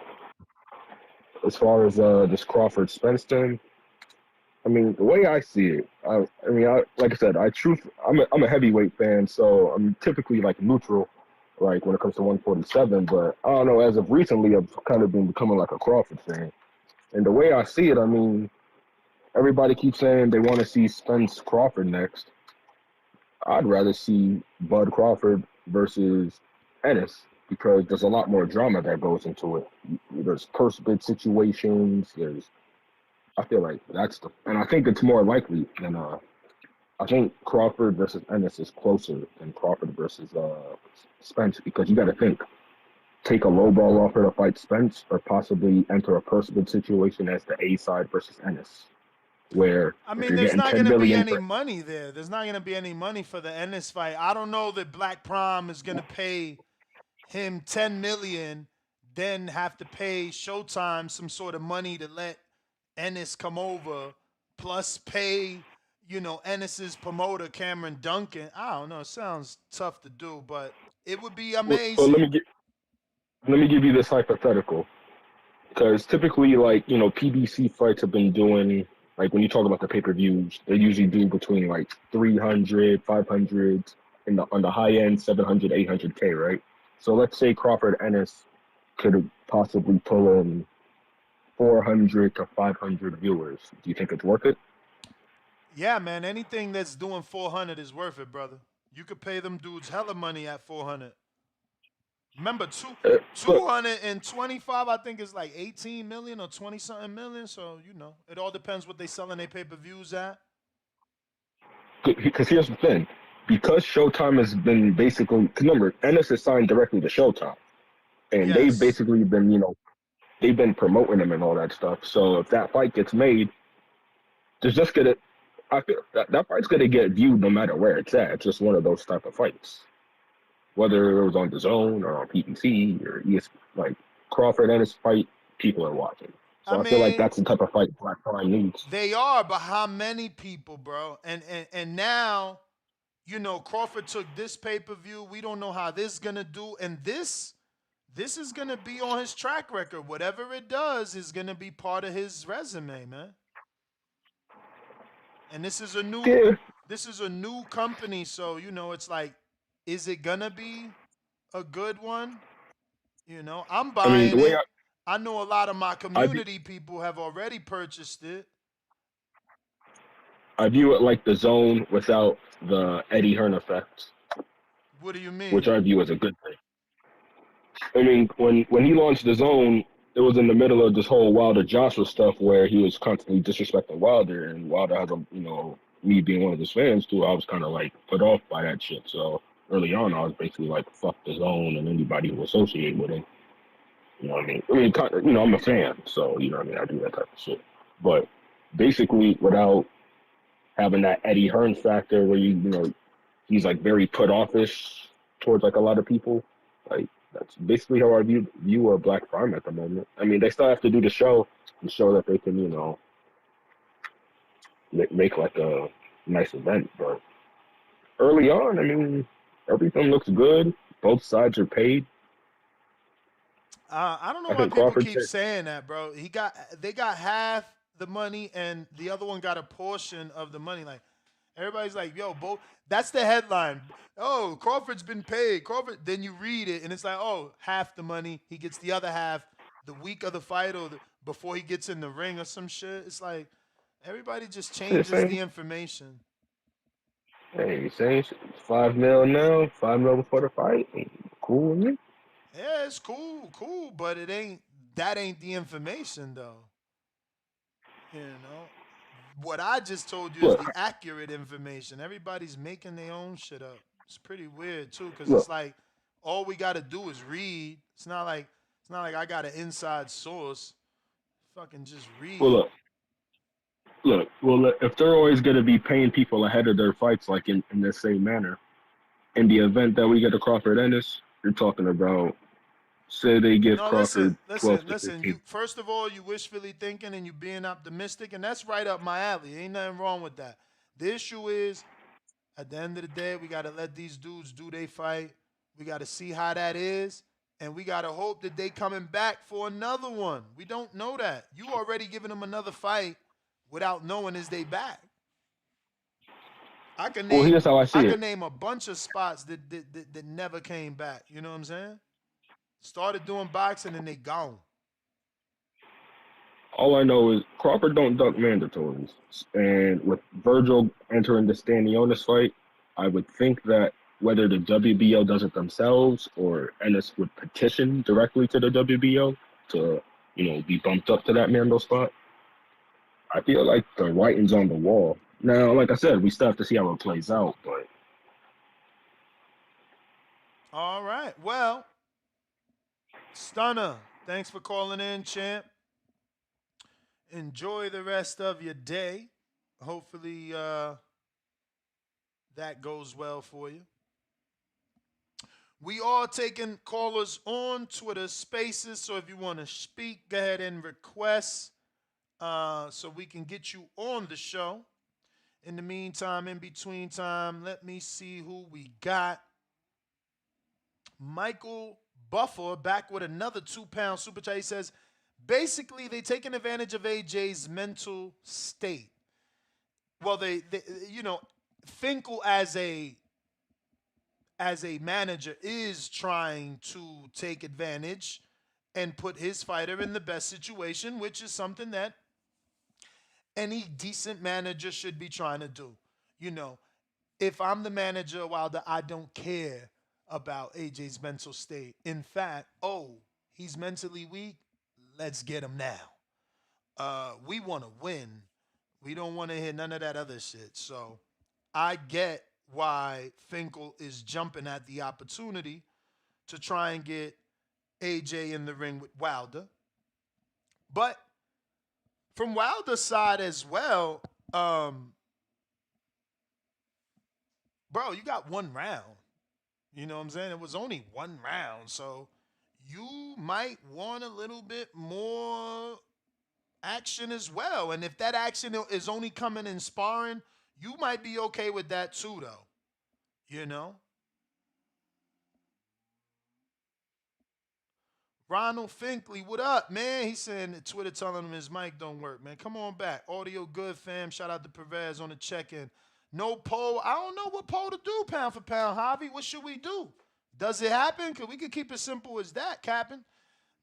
as far as this Crawford Spence thing, I mean, the way I see it, like I said, I'm a heavyweight fan, so I'm typically like neutral, like when it comes to 147. But I don't know, as of recently, I've kind of been becoming like a Crawford fan. And the way I see it, I mean, everybody keeps saying they want to see Spence Crawford next. I'd rather see Bud Crawford versus Ennis because there's a lot more drama that goes into it. There's purse bid situations. I feel like and I think it's more likely than I think Crawford versus Ennis is closer than Crawford versus Spence because you got to think take a low ball offer to fight Spence or possibly enter a personal situation as the A side versus Ennis, where I if mean, you're there's getting not 10 gonna be million any for money there. There's not gonna be any money for the Ennis fight. I don't know that Black Prom is gonna pay him 10 million, then have to pay Showtime some sort of money to let Ennis come over, plus pay, Ennis's promoter Cameron Duncan. I don't know. It sounds tough to do, but it would be well, amazing. let me give you this hypothetical. Because typically, like, PBC fights have been doing, like, when you talk about the pay per views, they usually do between like 300, 500, on the high end, 700, 800K, right? So let's say Crawford Ennis could possibly pull in 400 to 500 viewers. Do you think it's worth it? Yeah, man. Anything that's doing 400 is worth it, brother. You could pay them dudes hella money at 400. Remember, But 225, I think, is like 18 million or 20 something million. So, it all depends what they selling their pay per views at. because here's the thing. Because Showtime has been basically, cause remember, Ennis is signed directly to Showtime. And they've Yes. basically been, they've been promoting him and all that stuff. So if that fight gets made, there's just gonna I feel that fight's gonna get viewed no matter where it's at. It's just one of those type of fights. Whether it was on the zone or on PPC or like Crawford and his fight, people are watching. I So I feel like mean, that's the type of fight Black Prime needs. they are, but how many people, bro? And now, Crawford took this pay per view. We don't know how this is gonna do, and this is gonna be on his track record. Whatever it does is gonna be part of his resume, man. And Yeah, this is a new company, so it's like, is it gonna be a good one? I'm I mean the buying way it. I know a lot of my I view, community people have already purchased it. I view it like the zone without the Eddie Hearn effect, What do you which mean? I view as a good thing. I mean, when he launched the zone, it was in the middle of this whole Wilder Joshua stuff where he was constantly disrespecting Wilder, and Wilder has me being one of his fans too. I was kind of like put off by that shit. So early on, I was basically like, fuck the zone and anybody who associate with him. You know what I mean? I'm a fan, so you know what I mean. I do that type of shit, but basically without having that Eddie Hearn factor where he's like very put offish towards like a lot of people. Like that's basically how I view a Black Prime at the moment. I mean, they still have to do the show and show that they can make like a nice event. But early on, I mean, everything looks good. Both sides are paid. I don't know I why think people Crawford keep said, saying that, bro. They got half the money, and the other one got a portion of the money. Like, everybody's like, yo, both. That's the headline. Oh, Crawford's been paid. Crawford. Then you read it, and it's like, oh, half the money. He gets the other half the week of the fight or before he gets in the ring or some shit. It's like everybody just they're changes the saying, information. hey, you're saying 5 mil now, 5 mil before the fight. Cool with me. Yeah, it's cool, cool, but it ain't. That ain't the information though. You know, what I just told you is Look, the accurate information. Everybody's making their own shit up. It's pretty weird too, because it's look, like all we got to do is read. It's not like I got an inside source. Fucking just well, read. look. Well, if they're always going to be paying people ahead of their fights, like in the same manner, in the event that we get a Crawford Ennis, you're talking about say they give No, listen, Crawford 12 listen, to listen. You 15. first of all, you wishfully thinking and you being optimistic, and that's right up my alley. Ain't nothing wrong with that. The issue is, at the end of the day, we got to let these dudes do their fight. We got to see how that is. And we got to hope that they coming back for another one. We don't know that. You already giving them another fight without knowing is they back. I can Well, name here's how I I see can it. name a bunch of spots that never came back. You know what I'm saying? Started doing boxing and they gone. All I know is Crawford don't duck mandatories, and with Virgil entering the Stanionis fight, I would think that whether the WBO does it themselves or Ennis would petition directly to the WBO to be bumped up to that Mando spot. I feel like the writing's on the wall. Now, like I said, we still have to see how it plays out. But All right. Well, Stunner, thanks for calling in, champ. Enjoy the rest of your day. Hopefully, that goes well for you. We are taking callers on Twitter Spaces, so if you want to speak, go ahead and request so we can get you on the show. In the meantime, in between time, let me see who we got. Michael Buffer back with another £2 super chat. He says, basically, they taking advantage of AJ's mental state. Well, they Finkel as a manager is trying to take advantage and put his fighter in the best situation, which is something that any decent manager should be trying to do. You know, if I'm the manager, Wilder, I don't care about AJ's mental state. In fact, oh, he's mentally weak. Let's get him now. We want to win. We don't want to hear none of that other shit. So I get why Finkel is jumping at the opportunity to try and get AJ in the ring with Wilder. But from Wilder's side as well, bro, you got one round. You know what I'm saying? It was only one round. So you might want a little bit more action as well. And if that action is only coming in sparring, you might be okay with that too, though. You know? Ronald Finkley, what up, man? He's saying that Twitter telling him his mic don't work, man. Come on back. Audio good, fam. Shout out to Perez on the check-in. No poll. I don't know what poll to do, pound for pound, Javi. What should we do? Does it happen? Cause we could keep it simple as that, Captain.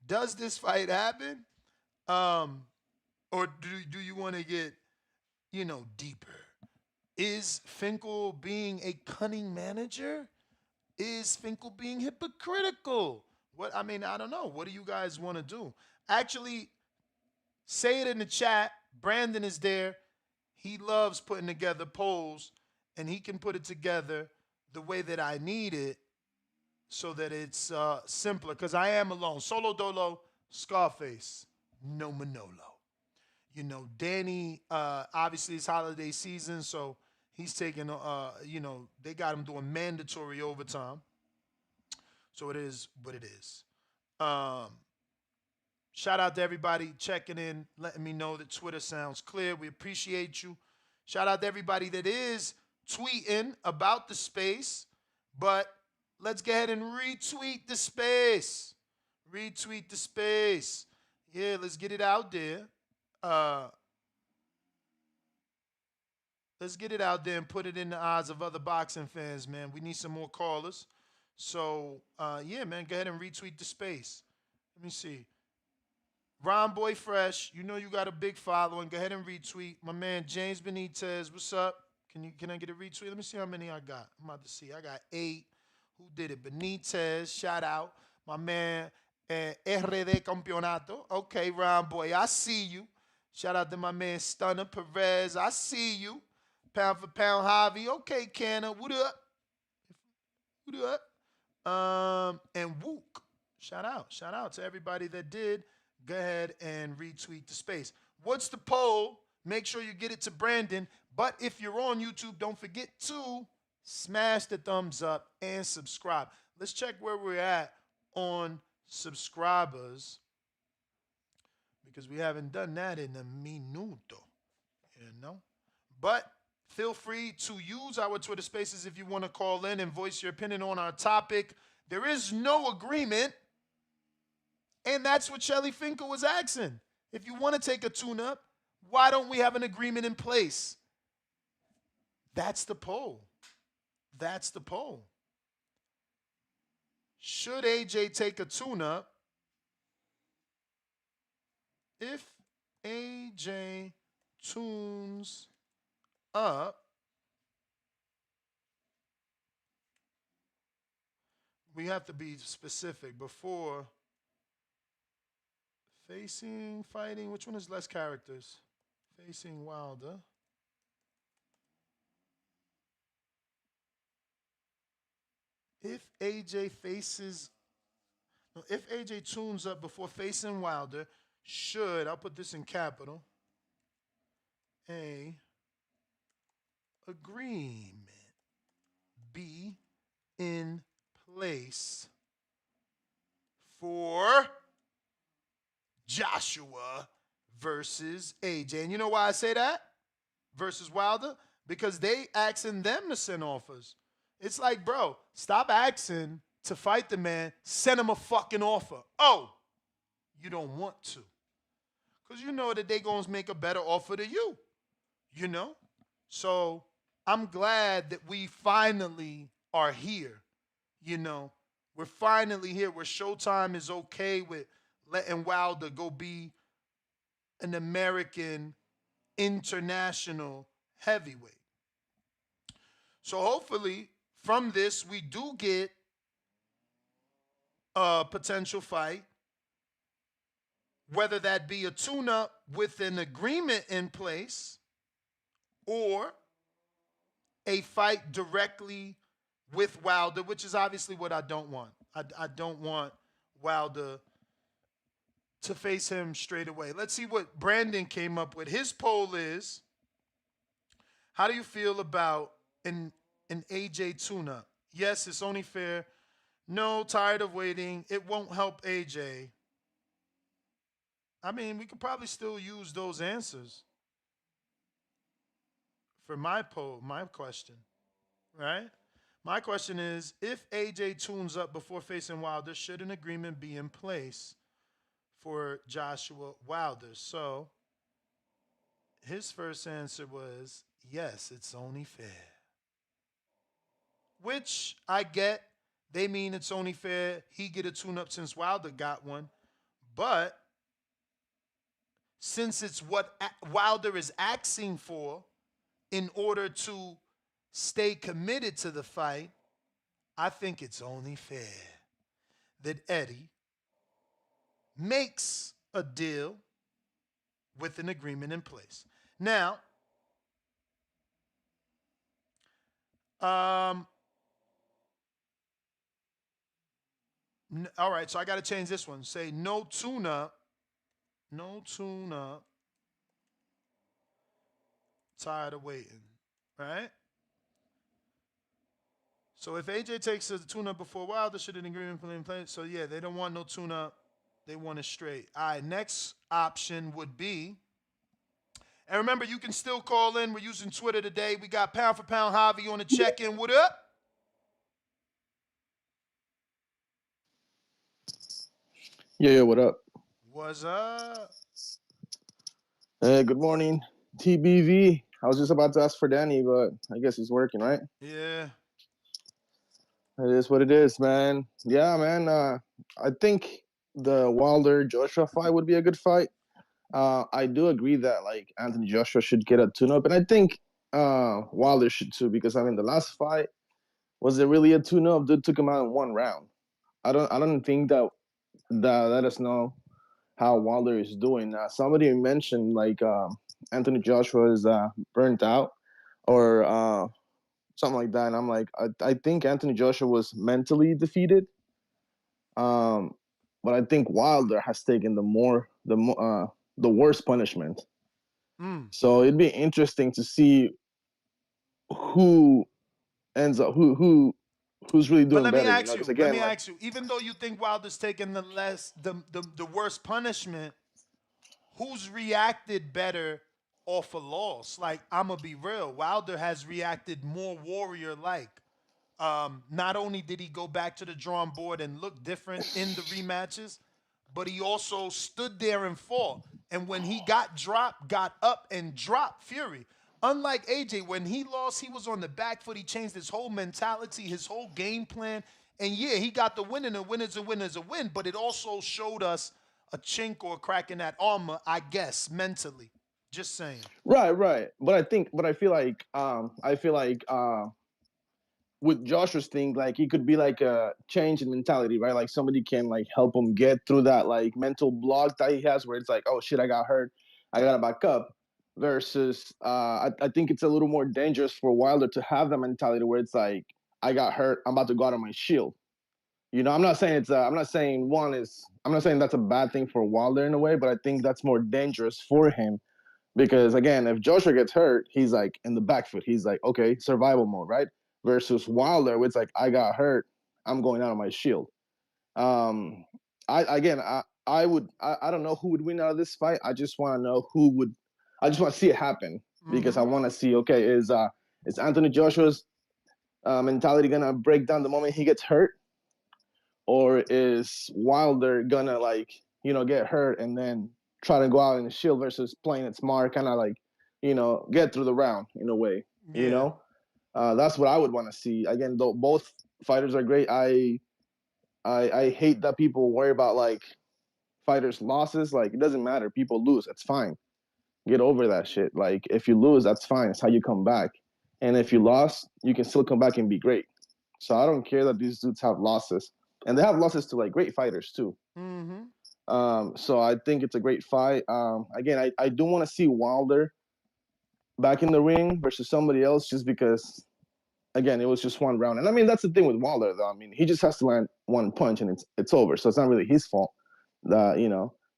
Does this fight happen? Or do you want to get, deeper? Is Finkel being a cunning manager? Is Finkel being hypocritical? What I mean, I don't know. What do you guys want to do? Actually, say it in the chat. Brandon is there. He loves putting together polls, and he can put it together the way that I need it so that it's simpler. Because I am alone. Solo Dolo, Scarface, no Manolo. Danny, obviously it's holiday season, so he's taking, they got him doing mandatory overtime. So it is what it is. Um, Shout out to everybody checking in, letting me know that Twitter sounds clear. We appreciate you. Shout out to everybody that is tweeting about the space. But let's go ahead and retweet the space. Retweet the space. Yeah, let's get it out there. Uh, let's get it out there and put it in the eyes of other boxing fans, man. We need some more callers. So, yeah, man, go ahead and retweet the space. Let me see. Ron Boy Fresh, you know you got a big following. Go ahead and retweet. My man James Benitez, what's up? Can I get a retweet? Let me see how many I got. I'm about to see. I got 8. Who did it? Benitez, shout out. My man RD Campeonato. Okay, Ron Boy, I see you. Shout out to my man Stunner Perez. I see you. Pound for pound Javi. Okay, Canna. What up? What up? And Wook. Shout out. Shout out to everybody that did. Go ahead and retweet the space. What's the poll? Make sure you get it to Brandon. But if you're on YouTube, don't forget to smash the thumbs up and subscribe. Let's check where we're at on subscribers because we haven't done that in a minuto, But feel free to use our Twitter spaces if you want to call in and voice your opinion on our topic. There is no agreement. And that's what Shelly Finkel was asking. If you want to take a tune-up, why don't we have an agreement in place? That's the poll. That's the poll. Should AJ take a tune-up? If AJ tunes up, we have to be specific before facing, fighting. Which one is less characters? Facing Wilder. If AJ faces, no, if AJ tunes up before facing Wilder, should, I'll put this in capital, a agreement be in place for Joshua versus AJ. And you know why I say that? Versus Wilder? Because they asking them to send offers. It's like, bro, stop asking to fight the man. Send him a fucking offer. Oh, you don't want to. Because you know that they going to make a better offer to you. You know? So I'm glad that we finally are here. You know, we're finally here where Showtime is okay with letting Wilder go be an American international heavyweight. So hopefully from this we do get a potential fight, whether that be a tune-up with an agreement in place or a fight directly with Wilder, which is obviously what I don't want. I don't want Wilder to face him straight away. Let's see what Brandon came up with. His poll is, how do you feel about an AJ tune-up? Yes, it's only fair. No, tired of waiting. It won't help AJ. I mean, we could probably still use those answers for my poll, my question, right? My question is, if AJ tunes up before facing Wilder, should an agreement be in place for Joshua Wilder? So his first answer was, yes, it's only fair. Which I get. They mean it's only fair he get a tune-up since Wilder got one. But since it's what Wilder is asking for in order to stay committed to the fight, I think it's only fair that Eddie makes a deal with an agreement in place. Now, um, all right, so I got to change this one. Say no tune-up, no tune-up, tired of waiting, right? So if AJ takes a tune-up before Wilder, should an agreement be in place? So yeah, they don't want no tune-up. They want it straight. All right, next option would be, and remember, you can still call in. We're using Twitter today. We got Pound for Pound Javi on the check-in. What up? Yeah, what up? What's up? Hey, good morning, TBV. I was just about to ask for Danny, but I guess he's working, right? Yeah. It is what it is, man. Yeah, man. I think the Wilder Joshua fight would be a good fight. I do agree that like Anthony Joshua should get a tune-up, and I think Wilder should too, because I mean the last fight was it really a tune-up? Dude took him out in one round. I don't think that let us know how Wilder is doing. Somebody mentioned like Anthony Joshua is burnt out or something like that, and I'm like, I think Anthony Joshua was mentally defeated, um, but I think Wilder has taken the worst punishment. Mm. So it'd be interesting to see who ends up who's really But doing better. Because let again, me like ask you, even though you think Wilder's taking the worst punishment, who's reacted better off a loss? Like, I'm gonna be real. Wilder has reacted more warrior like. Not only did he go back to the drawing board and look different in the rematches, but he also stood there and fought. And when he got dropped, got up and dropped Fury. Unlike AJ, when he lost, he was on the back foot. He changed his whole mentality, his whole game plan. And yeah, he got the win, and a win is a win is a win. But it also showed us a chink or a crack in that armor, I guess, mentally. Just saying. right. But I feel like with Joshua's thing, like he could be like a change in mentality, right? Like somebody can like help him get through that like mental block that he has, where it's like, oh shit, I got hurt, I gotta back up. Versus, I think it's a little more dangerous for Wilder to have that mentality where it's like, I got hurt. I'm about to go out on my shield. I'm not saying it's. I'm not saying one is. I'm not saying that's a bad thing for Wilder in a way, but I think that's more dangerous for him because again, if Joshua gets hurt, he's like in the back foot. He's like, okay, survival mode, right? Versus Wilder, it's like I got hurt. I'm going out on my shield. Um, I don't know who would win out of this fight. I just want to know who would. I just want to see it happen because I Mm-hmm. want to see. Okay, is Anthony Joshua's mentality gonna break down the moment he gets hurt, or is Wilder gonna get hurt and then try to go out in the shield versus playing it smart, kind of get through the round in a way. You Yeah. know, that's what I would want to see. Again, though both fighters are great. I hate that people worry about fighters' losses. Like it doesn't matter. People lose. It's fine. Get over that shit. Like if you lose, that's fine. It's how you come back. And if you lost, you can still come back and be great. So I don't care that these dudes have losses, and they have losses to great fighters too. Mm-hmm. So I think it's a great fight. Again, I do want to see Wilder back in the ring versus somebody else, just because again it was just one round. And I mean that's the thing with Wilder though. I mean he just has to land one punch and it's over. So it's not really his fault.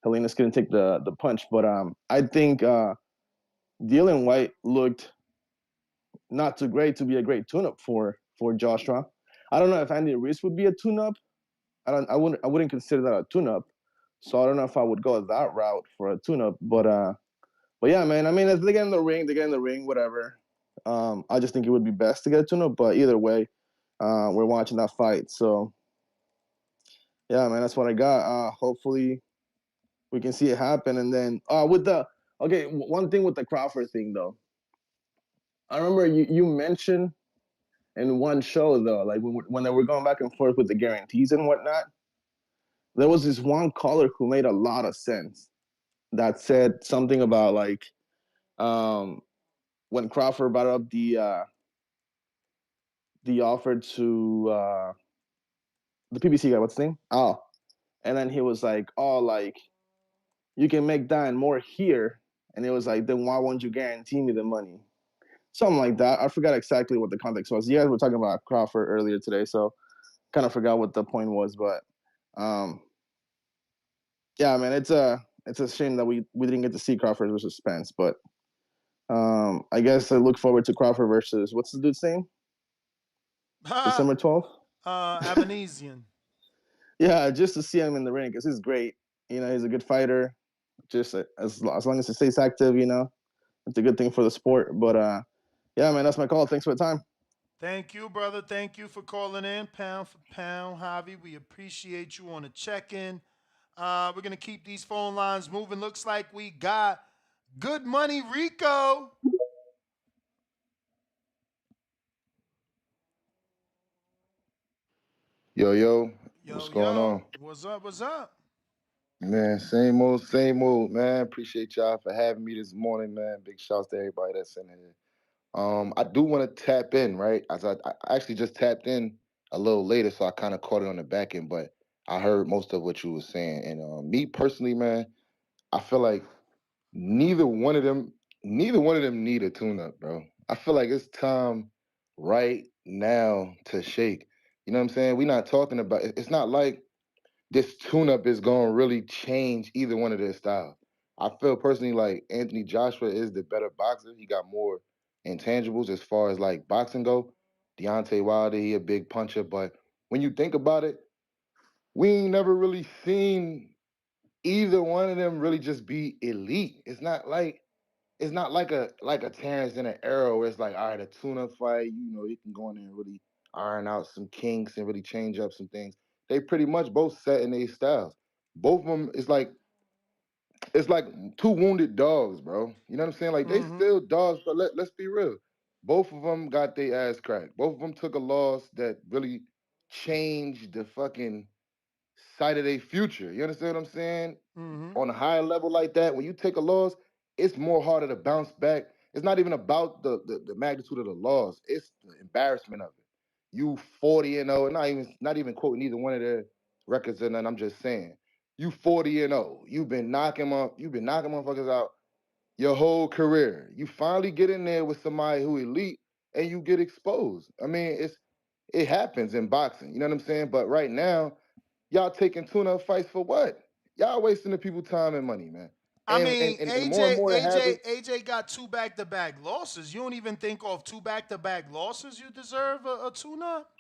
Helena's couldn't take the punch, but I think Dylan White looked not too great to be a great tune-up for Joshua. I don't know if Andy Ruiz would be a tune-up. I wouldn't consider that a tune-up. So I don't know if I would go that route for a tune-up. But yeah, man. I mean, if they get in the ring, they get in the ring, whatever. I just think it would be best to get a tune-up. But either way, we're watching that fight. So yeah, man, that's what I got. Hopefully we can see it happen. And then one thing with the Crawford thing though. I remember you mentioned in one show though, like when they were going back and forth with the guarantees and whatnot, there was this one caller who made a lot of sense that said something about um, when Crawford brought up the offer to the PBC guy, what's his name? Oh, and then he was like, "Oh, like you can make that and more here," and it was like, "Then why won't you guarantee me the money?" Something like that. I forgot exactly what the context was. You guys were talking about Crawford earlier today, so kind of forgot what the point was, but um, yeah, man, it's a shame that we didn't get to see Crawford versus Spence, but I guess I look forward to Crawford versus what's the dude's name? Ha! December 12th. Avanesian. Yeah, just to see him in the ring because he's great. He's a good fighter. Just as long as he stays active, it's a good thing for the sport. But yeah, man, that's my call. Thanks for the time. Thank you, brother. Thank you for calling in, pound for pound, Javi. We appreciate you on the check-in. We're gonna keep these phone lines moving. Looks like we got Good Money Rico. Yo, yo, what's Yo, going yo, on? what's up? What's up? Man, same old, man. Appreciate y'all for having me this morning, man. Big shouts to everybody that's in here. I do want to tap in, right? As I actually just tapped in a little later, so I kind of caught it on the back end, but I heard most of what you were saying. And me personally, man, I feel like neither one of them, neither one of them need a tune-up, bro. I feel like it's time right now to shake. You know what I'm saying? We're not talking about. It's not like this tune-up is going to really change either one of their styles. I feel personally like Anthony Joshua is the better boxer. He got more intangibles as far as like boxing go. Deontay Wilder, he a big puncher, but when you think about it, we ain't never really seen either one of them really just be elite. It's not like a Terrence in an era where it's like, all right, a tune-up fight, you can go in there and really iron out some kinks and really change up some things. They pretty much both set in their styles. Both of them is like it's like two wounded dogs, bro. You know what I'm saying? Like they Mm-hmm. still dogs, but let's be real. Both of them got their ass cracked. Both of them took a loss that really changed the fucking sight of their future. You understand what I'm saying? Mm-hmm. On a higher level like that, when you take a loss, it's more harder to bounce back. It's not even about the magnitude of the loss. It's the embarrassment of it. You 40-0, not even quoting either one of their records or nothing. I'm just saying. You 40-0. You've been knocking motherfuckers out your whole career. You finally get in there with somebody who elite and you get exposed. I mean, It happens in boxing. You know what I'm saying? But right now, y'all taking tune-up fights for what? Y'all wasting the people time and money, man. I And mean, more and AJ, more that AJ, happens. AJ got 2 back-to-back losses. You don't even think of 2 back-to-back losses. You deserve a tune-up.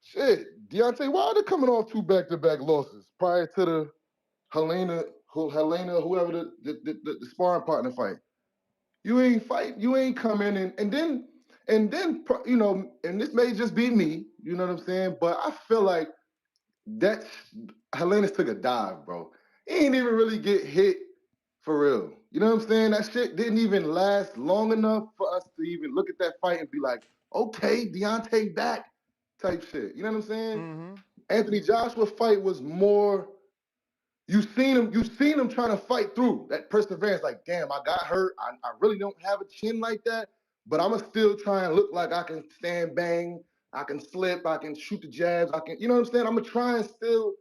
Shit, Deontay Wilder coming off 2 back-to-back losses prior to the Helena, whoever the sparring partner fight. You ain't fight. You ain't come in and this may just be me. You know what I'm saying? But I feel like that Helena's took a dive, bro. He ain't even really get hit for real. You know what I'm saying? That shit didn't even last long enough for us to even look at that fight and be like, okay, Deontay back type shit. You know what I'm saying? Mm-hmm. Anthony Joshua fight was more. You seen him trying to fight through that perseverance. Like, damn, I got hurt. I really don't have a chin like that, but I'ma still try and look like I can stand bang. I can slip. I can shoot the jabs. I can, you know what I'm saying? I'm gonna try and still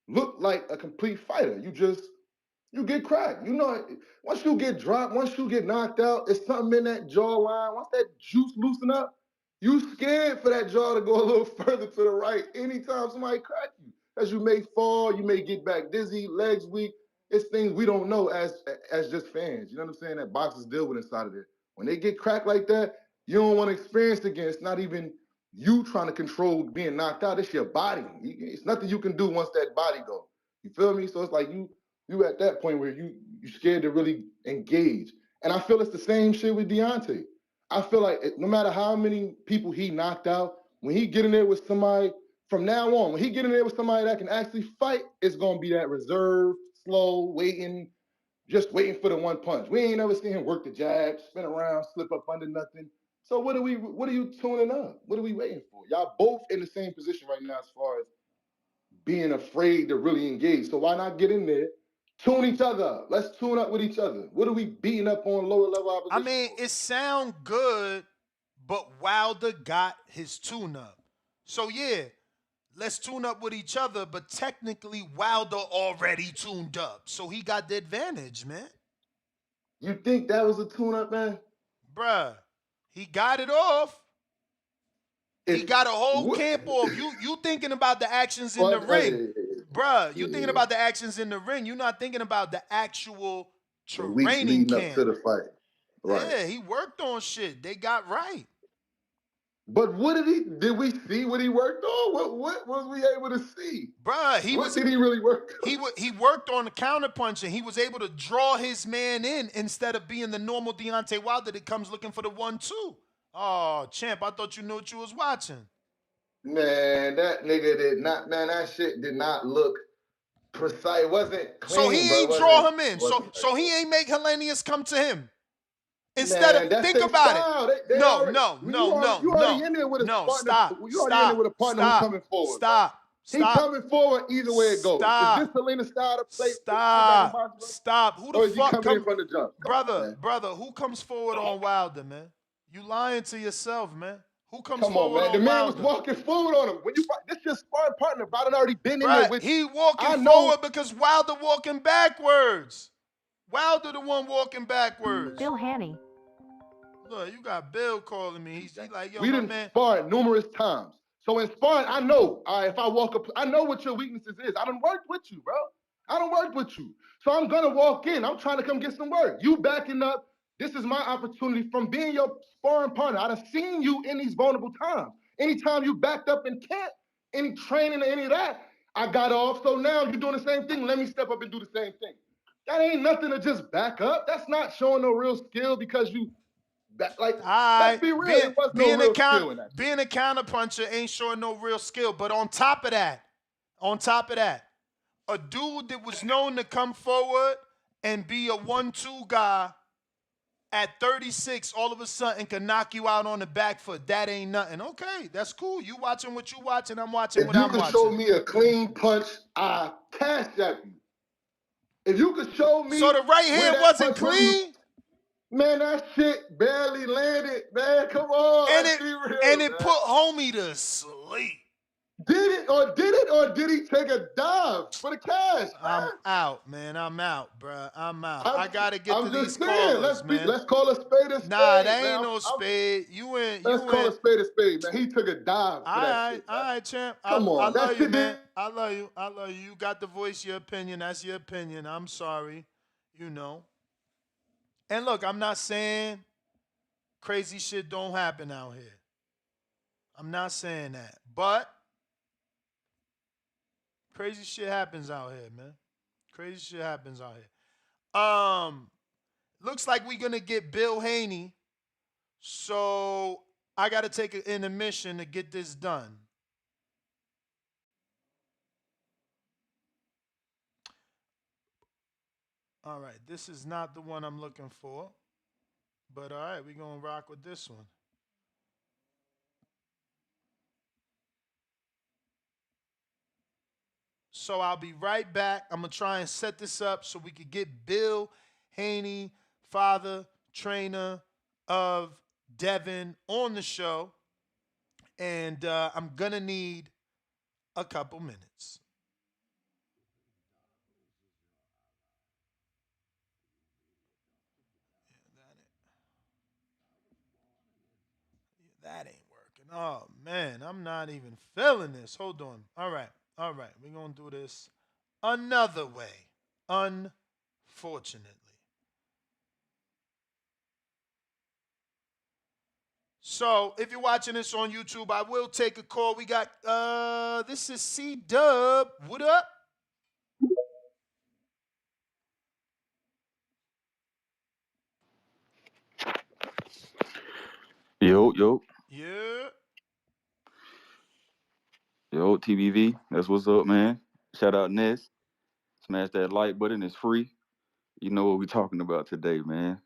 look like a complete fighter. You get cracked. You know, once you get dropped, once you get knocked out, it's something in that jawline. Once that juice loosen up, you scared for that jaw to go a little further to the right anytime somebody crack you. As you may fall, you may get back dizzy, legs weak. It's things we don't know as just fans. You know what I'm saying? That boxers deal with inside of there. When they get cracked like that, you don't want to experience it again. It's not even you trying to control being knocked out. It's your body. It's nothing you can do once that body goes. You feel me? So it's like you at that point where you scared to really engage. And I feel it's the same shit with Deontay. I feel like no matter how many people he knocked out, when he get in there with somebody from now on, when he get in there with somebody that can actually fight, it's gonna be that reserved, slow, waiting, just waiting for the one punch. We ain't never seen him work the jab, spin around, slip up under nothing. So what are you tuning up? What are we waiting for? Y'all both in the same position right now as far as being afraid to really engage. So why not get in there, tune each other up? Let's tune up with each other. What are we beating up on lower level I opposition mean, for? it sound good, but Wilder got his tune-up. So yeah, let's tune up with each other. But technically, Wilder already tuned up, so he got the advantage, man. You think that was a tune up, man? Bruh, he got it off. He If got a whole what? camp off. You thinking about the actions in the But ring. Bruh, you thinking yeah, about the actions in the ring. You're not thinking about the actual the weeks training leading up camp. to the fight, right? Yeah, he worked on shit. They got right. But what did we see what he worked on? What was we able to see? Bruh, What did he really work on? he worked on the counterpunch and he was able to draw his man in instead of being the normal Deontay Wilder that comes looking for the 1-2. Oh, champ, I thought you knew what you was watching. Man, that nigga did not. Man, that shit did not look precise. It wasn't So clean, he bro. ain't draw him It in. So wasn't so like he that. ain't make Hellenius come to him. Instead of Man, that's think their about it. style. They No, already no, when no, no, you already no. in there with a No, partner. stop, You already in there stop, with a partner who stop, coming forward, bro. stop, He stop, coming forward either way it goes. Is this stop, Selena style to play sit back and stop, box, bro? stop. Who the Or is he fuck coming in come, from the jump? Come on, brother, man. brother? Who comes forward on Wilder, man? You lying to yourself, man. Who comes Come on, forward man. The on man was Wilder? walking forward on him. When you fight, this your sparring partner, bro. I done already been in there Bruh, with you. he walking I know. forward because Wilder walking backwards. Wilder the one walking backwards. Bill Haney. Look, you got Bill calling me. He like, yo, We my didn't man. spar numerous times. So in sparring, I know if I walk up, I know what your weaknesses is. I done worked with you, bro. I done worked with you. So I'm gonna walk in. I'm trying to come get some work. You backing up. This is my opportunity from being your sparring partner. I done seen you in these vulnerable times. Anytime you backed up in camp, any training or any of that, I got off. So now you're doing the same thing. Let me step up and do the same thing. That ain't nothing to just back up. That's not showing no real skill because you like, All let's right, be real. It was no real skill in that shit. being a counter puncher ain't showing no real skill. But on top of that, a dude that was known to come forward and be a 1-2 guy at 36, all of a sudden can knock you out on the back foot. That ain't nothing. Okay, that's cool. You watching what you watching. I'm watching If what you I'm could show watching. me a clean punch, I cash at you. If you could show So me the right where hand that wasn't punch really, clean, man, that shit barely landed, man. Come on, and let's it be and real, it man. put homie to sleep. Did he take a dive for the cash, I'm man? out, man. I'm out, bruh. I'm out. I'm I gotta get to I'm these just saying. callers, man. Let's call a Nah, spade, that man. ain't no spade. Let's You call went. a spade, man. He took a dive for that shit, All man. right, champ. Come I on, love that you, shit man. didn't. I love you. I love you. You got to voice your opinion. That's your opinion. I'm sorry. You know. And look, I'm not saying crazy shit don't happen out here. I'm not saying that. But crazy shit happens out here, man. Crazy shit happens out here. Looks like we're gonna get Bill Haney. So I gotta take an intermission to get this done. All right, this is not the one I'm looking for. But all right, we're gonna rock with this one. So I'll be right back. I'm gonna try and set this up so we could get Bill Haney, father, trainer of Devin, on the show. And I'm gonna need a couple minutes. That ain't working. Oh man, I'm not even feeling this. Hold on. All right. We're gonna do this another way. Unfortunately. So if you're watching this on YouTube, I will take a call. We got this is C Dub. What up? Yo, yo, Yeah. yo, TBV. That's what's up, man. Shout out Ness. Smash that like button. It's free. You know what we talking about today, man.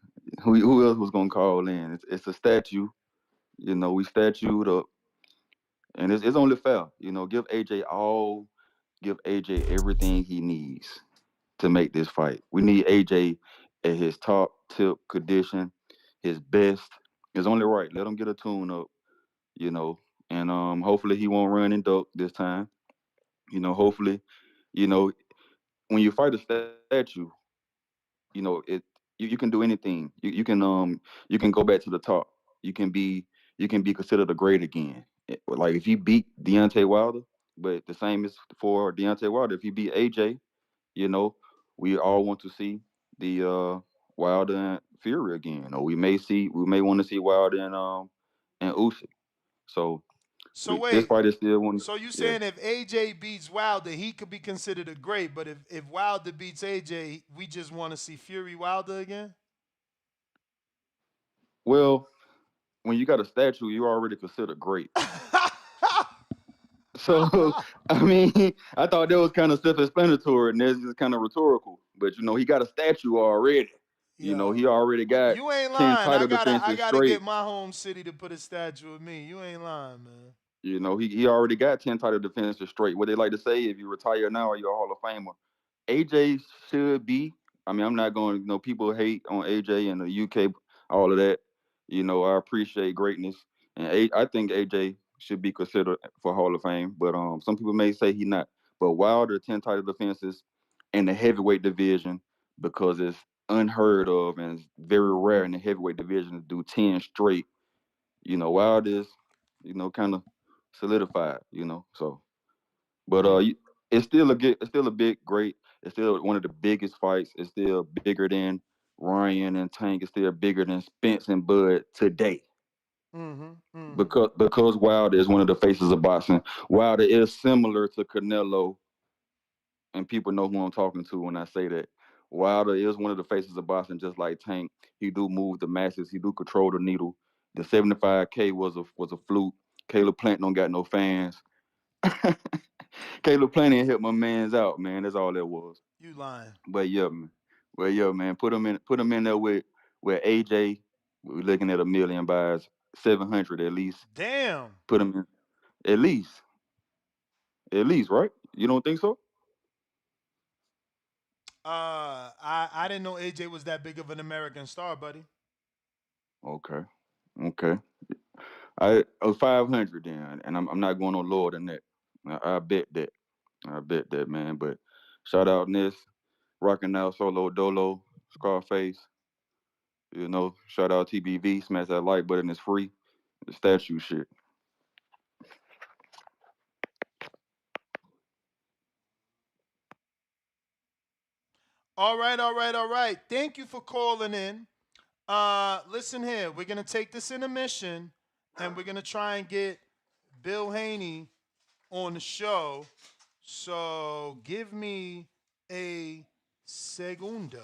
Who else was gonna call in? It's a statue. We statued up, and it's only fair. Give AJ everything he needs to make this fight. We need AJ at his top tip condition, his best. It's only right. Let him get a tune up. You know, and hopefully he won't run and duck this time. Hopefully, you know, when you fight a statue, it you can do anything. You can go back to the top. You can be you can be considered a great again. Like if you beat Deontay Wilder, but the same is for Deontay Wilder. If you beat AJ, you know, we all want to see the Wilder and Fury again. Or we may want to see Wilder and Usyk. So So this wait. fight is still one. So you Yeah. saying if AJ beats Wilder, he could be considered a great, but if Wilder beats AJ, we just want to see Fury Wilder again? Well, when you got a statue, you're already considered great. So I mean, I thought that was kind of self-explanatory, and this is kind of rhetorical. But he got a statue already. He Yo, already got you ain't 10 lying. title I defenses gotta straight. get my home city to put a statue of me. You ain't lying, man. He already got 10 title defenses straight. What they like to say, if you retire now, you're a Hall of Famer. AJ should be. I mean, I'm not going. People hate on AJ and the UK, all of that. I appreciate greatness, and I think AJ should be considered for Hall of Fame. But some people may say he not. But Wilder 10 title defenses in the heavyweight division, because it's unheard of and it's very rare in the heavyweight division to do 10 straight. Wilder is, kind of solidified. So. But Mm. it's still a big great. It's still one of the biggest fights. It's still bigger than Ryan and Tank. It's still bigger than Spence and Bud today. Mm-hmm. Mm-hmm. Because Wilder is one of the faces of boxing. Wilder is similar to Canelo, and people know who I'm talking to when I say that. Wilder is one of the faces of boxing, just like Tank. He do move the masses. He do control the needle. The 75K was a fluke. Caleb Plant don't got no fans. Caleb Plant hit my man's out, man. That's all that was. You lying. But yeah, man. Well, yeah, man. Put him in there with AJ. We're looking at a million buys, 700 at least. Damn. Put him in at least, right? You don't think so? I didn't know AJ was that big of an American star, buddy. Okay, okay. I 500 then, and I'm not going no lower than that. I bet that. I bet that, man. But shout out Ness, rocking out Solo Dolo, Scarface. Shout out TBV. Smash that like button. It's free. The statue shit. All right, all right, all right. Thank you for calling in. Listen here, we're gonna take this intermission, and we're gonna try and get Bill Haney on the show. So give me a segundo.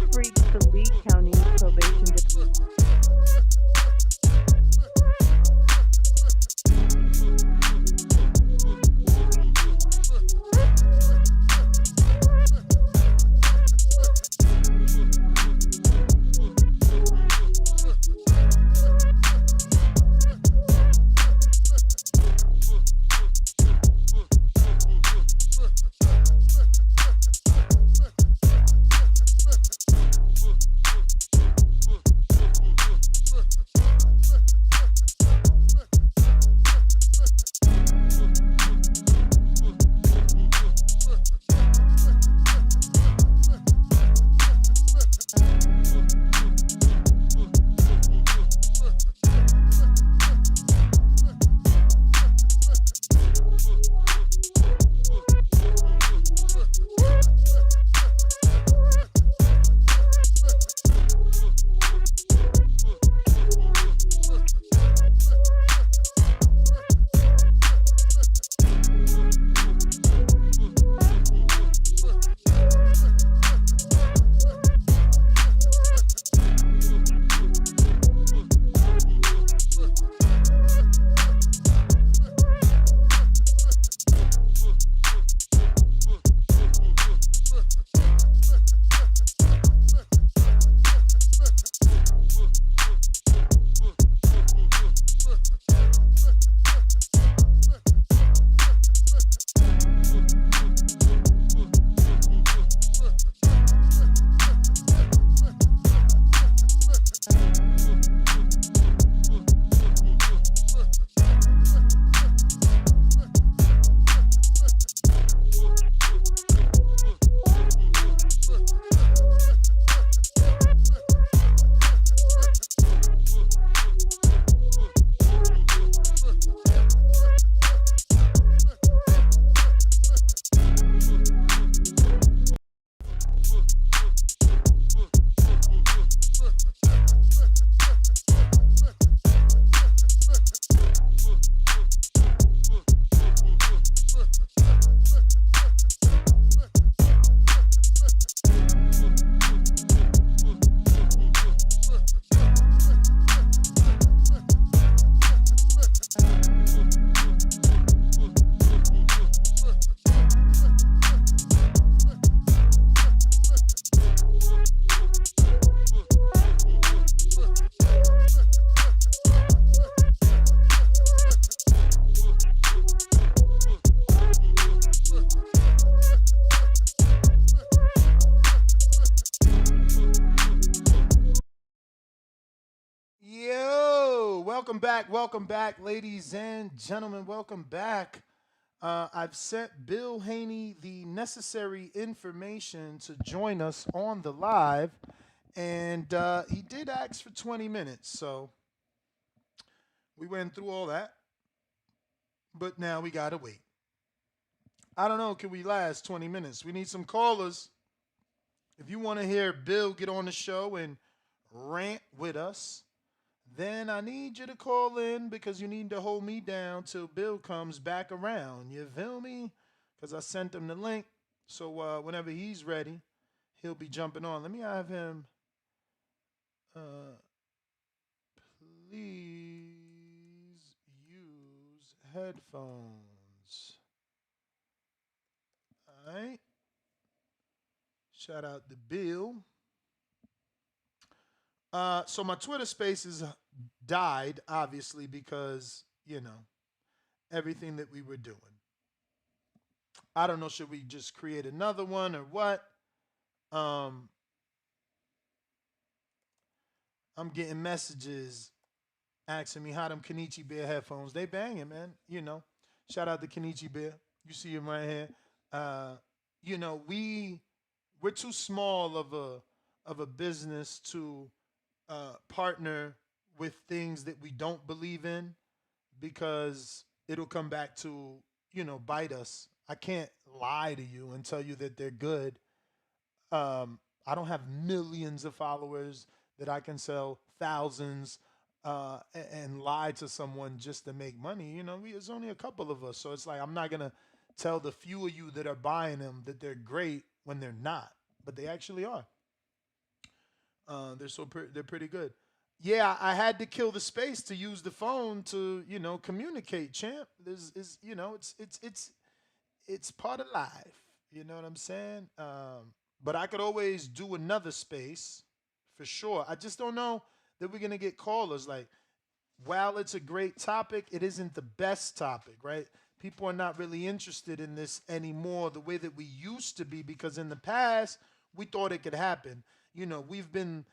You've reached the Lee County Probation Department. Yo, welcome back, ladies and gentlemen. Welcome back. I've sent Bill Haney the necessary information to join us on the live, and he did ask for 20 minutes, so we went through all that, but now we gotta wait. I don't know, can we last 20 minutes? We need some callers. If you want to hear Bill get on the show and rant with us, then I need you to call in because you need to hold me down till Bill comes back around. You feel me? Because I sent him the link. So whenever he's ready, he'll be jumping on. Let me have him. Uh, please use headphones. All right. Shout out to Bill. So my Twitter Spaces died, obviously, because everything that we were doing. I don't know. Should we just create another one or what? Um, I'm getting messages asking me how them Kenichi Bear headphones. They banging, man. Shout out to Kenichi Bear. You see him right here. Uh, we're too small of a business to partner with things that we don't believe in, because it'll come back to bite us. I can't lie to you and tell you that they're good. I don't have millions of followers that I can sell thousands and lie to someone just to make money. There's only a couple of us, so it's like I'm not gonna tell the few of you that are buying them that they're great when they're not, but they actually are. They're pretty good. Yeah, I had to kill the space to use the phone to communicate, champ. There's is it's part of life. You know what I'm saying? But I could always do another space for sure. I just don't know that we're gonna get callers. Like, while it's a great topic, it isn't the best topic, right? People are not really interested in this anymore the way that we used to be, because in the past we thought it could happen. We've been,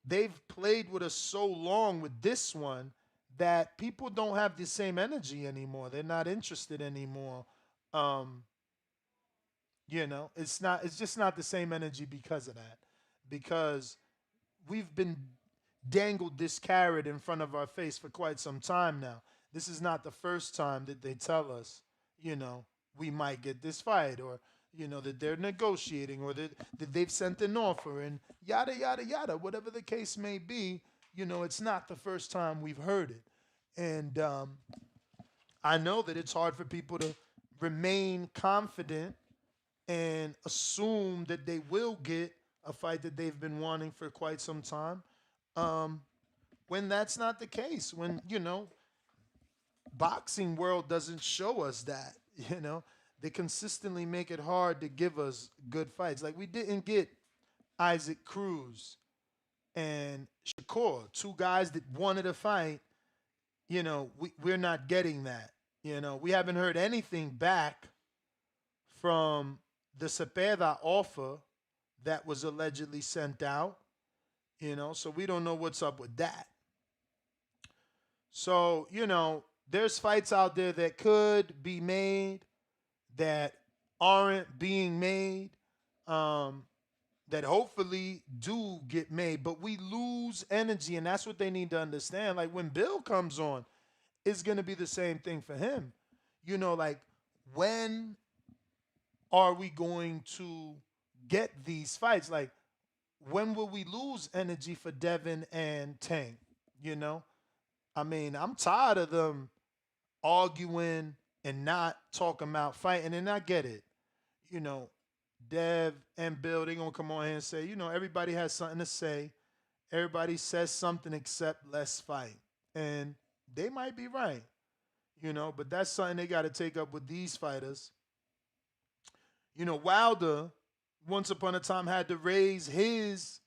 they've played with us so long with this one that people don't have the same energy anymore. They're not interested anymore. Um, it's just not the same energy because of that. Because we've been dangled this carrot in front of our face for quite some time now. This is not the first time that they tell us, you know, we might get this fight, or that they're negotiating, or that they've sent an offer, and yada yada yada, whatever the case may be. It's not the first time we've heard it. And I know that it's hard for people to remain confident and assume that they will get a fight that they've been wanting for quite some time, um, when that's not the case. When boxing world doesn't show us that. They consistently make it hard to give us good fights. Like, we didn't get Isaac Cruz and Shakur, two guys that wanted a fight. We're not getting that. We haven't heard anything back from the Cepeda offer that was allegedly sent out. So we don't know what's up with that. So, there's fights out there that could be made that aren't being made, um, that hopefully do get made, but we lose energy, and that's what they need to understand. Like, when Bill comes on, it's going to be the same thing for him. Like, when are we going to get these fights? Like, when will we lose energy for Devin and Tank? I mean, I'm tired of them arguing and not talking about fighting, and I get it. You know, Dev and Bill, they gonna come on here and say, everybody has something to say. Everybody says something except let's fight. And they might be right, but that's something they gotta take up with these fighters. Wilder, once upon a time, had to raise his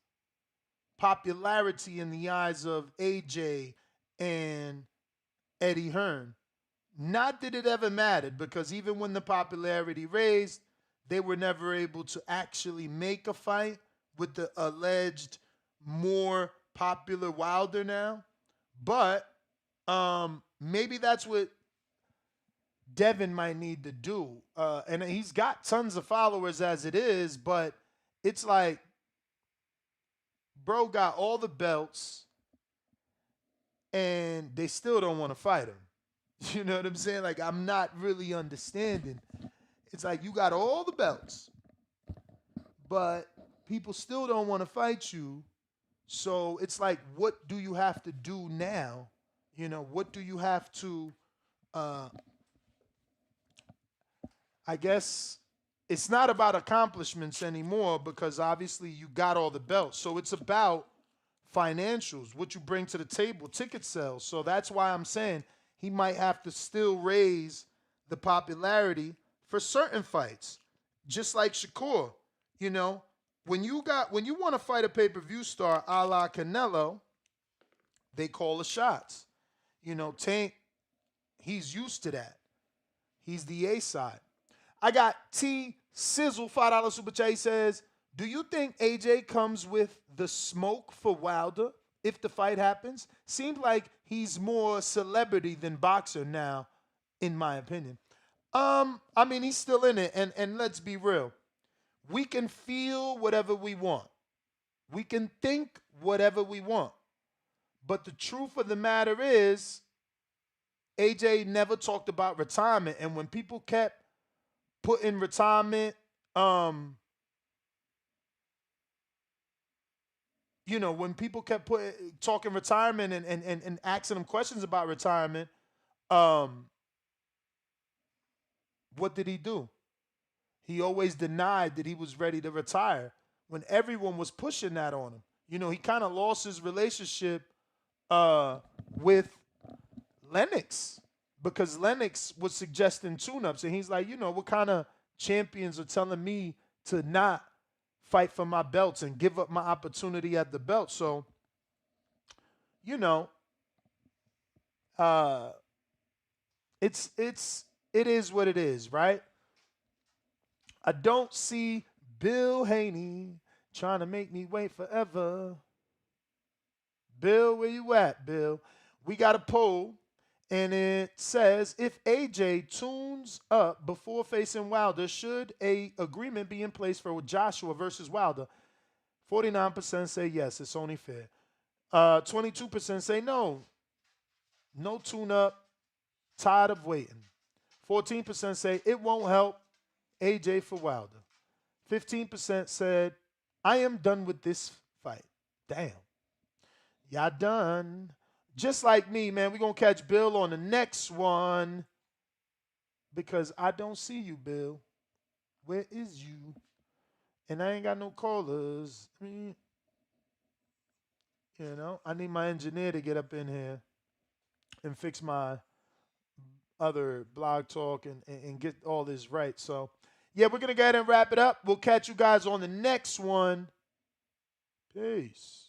popularity in the eyes of AJ and Eddie Hearn. Not that it ever mattered, because even when the popularity raised, they were never able to actually make a fight with the alleged more popular Wilder now. But maybe that's what Devin might need to do. And he's got tons of followers as it is, but it's like, bro got all the belts and they still don't want to fight him. You know what I'm saying? Like, I'm not really understanding. It's like, you got all the belts, but people still don't want to fight you. So it's like, what do you have to do now? What do you have to, I guess, it's not about accomplishments anymore because obviously you got all the belts. So it's about financials, what you bring to the table, ticket sales. So that's why I'm saying he might have to still raise the popularity for certain fights. Just like Shakur, you know, when you want to fight a pay-per-view star a la Canelo, they call the shots. You know, Tank, he's used to that. He's the A side. I got T Sizzle $5 super chat. He says, "Do you think AJ comes with the smoke for Wilder if the fight happens? Seems like he's more celebrity than boxer now, in my opinion." I mean, he's still in it, and let's be real. We can feel whatever we want. We can think whatever we want. But the truth of the matter is, AJ never talked about retirement, and when people kept putting retirement, when people kept talking retirement and asking him questions about retirement, um, what did he do? He always denied that he was ready to retire when everyone was pushing that on him. He kind of lost his relationship with Lennox because Lennox was suggesting tune-ups, and he's like, what kind of champions are telling me to not fight for my belts and give up my opportunity at the belt? So, you know, uh, it is what it is, right? I don't see Bill Haney trying to make me wait forever. Bill, where you at, Bill? We got a poll, and it says if AJ tunes up before facing Wilder, should a agreement be in place for Joshua versus Wilder? 49% say yes, it's only fair. 22% say no. No tune up, tired of waiting. 14% say it won't help AJ for Wilder. 15% said, I am done with this fight. Damn. Y'all done. Just like me, man. We're going to catch Bill on the next one because I don't see you, Bill. Where is you? And I ain't got no callers. I need my engineer to get up in here and fix my other blog talk and get all this right. So, yeah, we're going to go ahead and wrap it up. We'll catch you guys on the next one. Peace.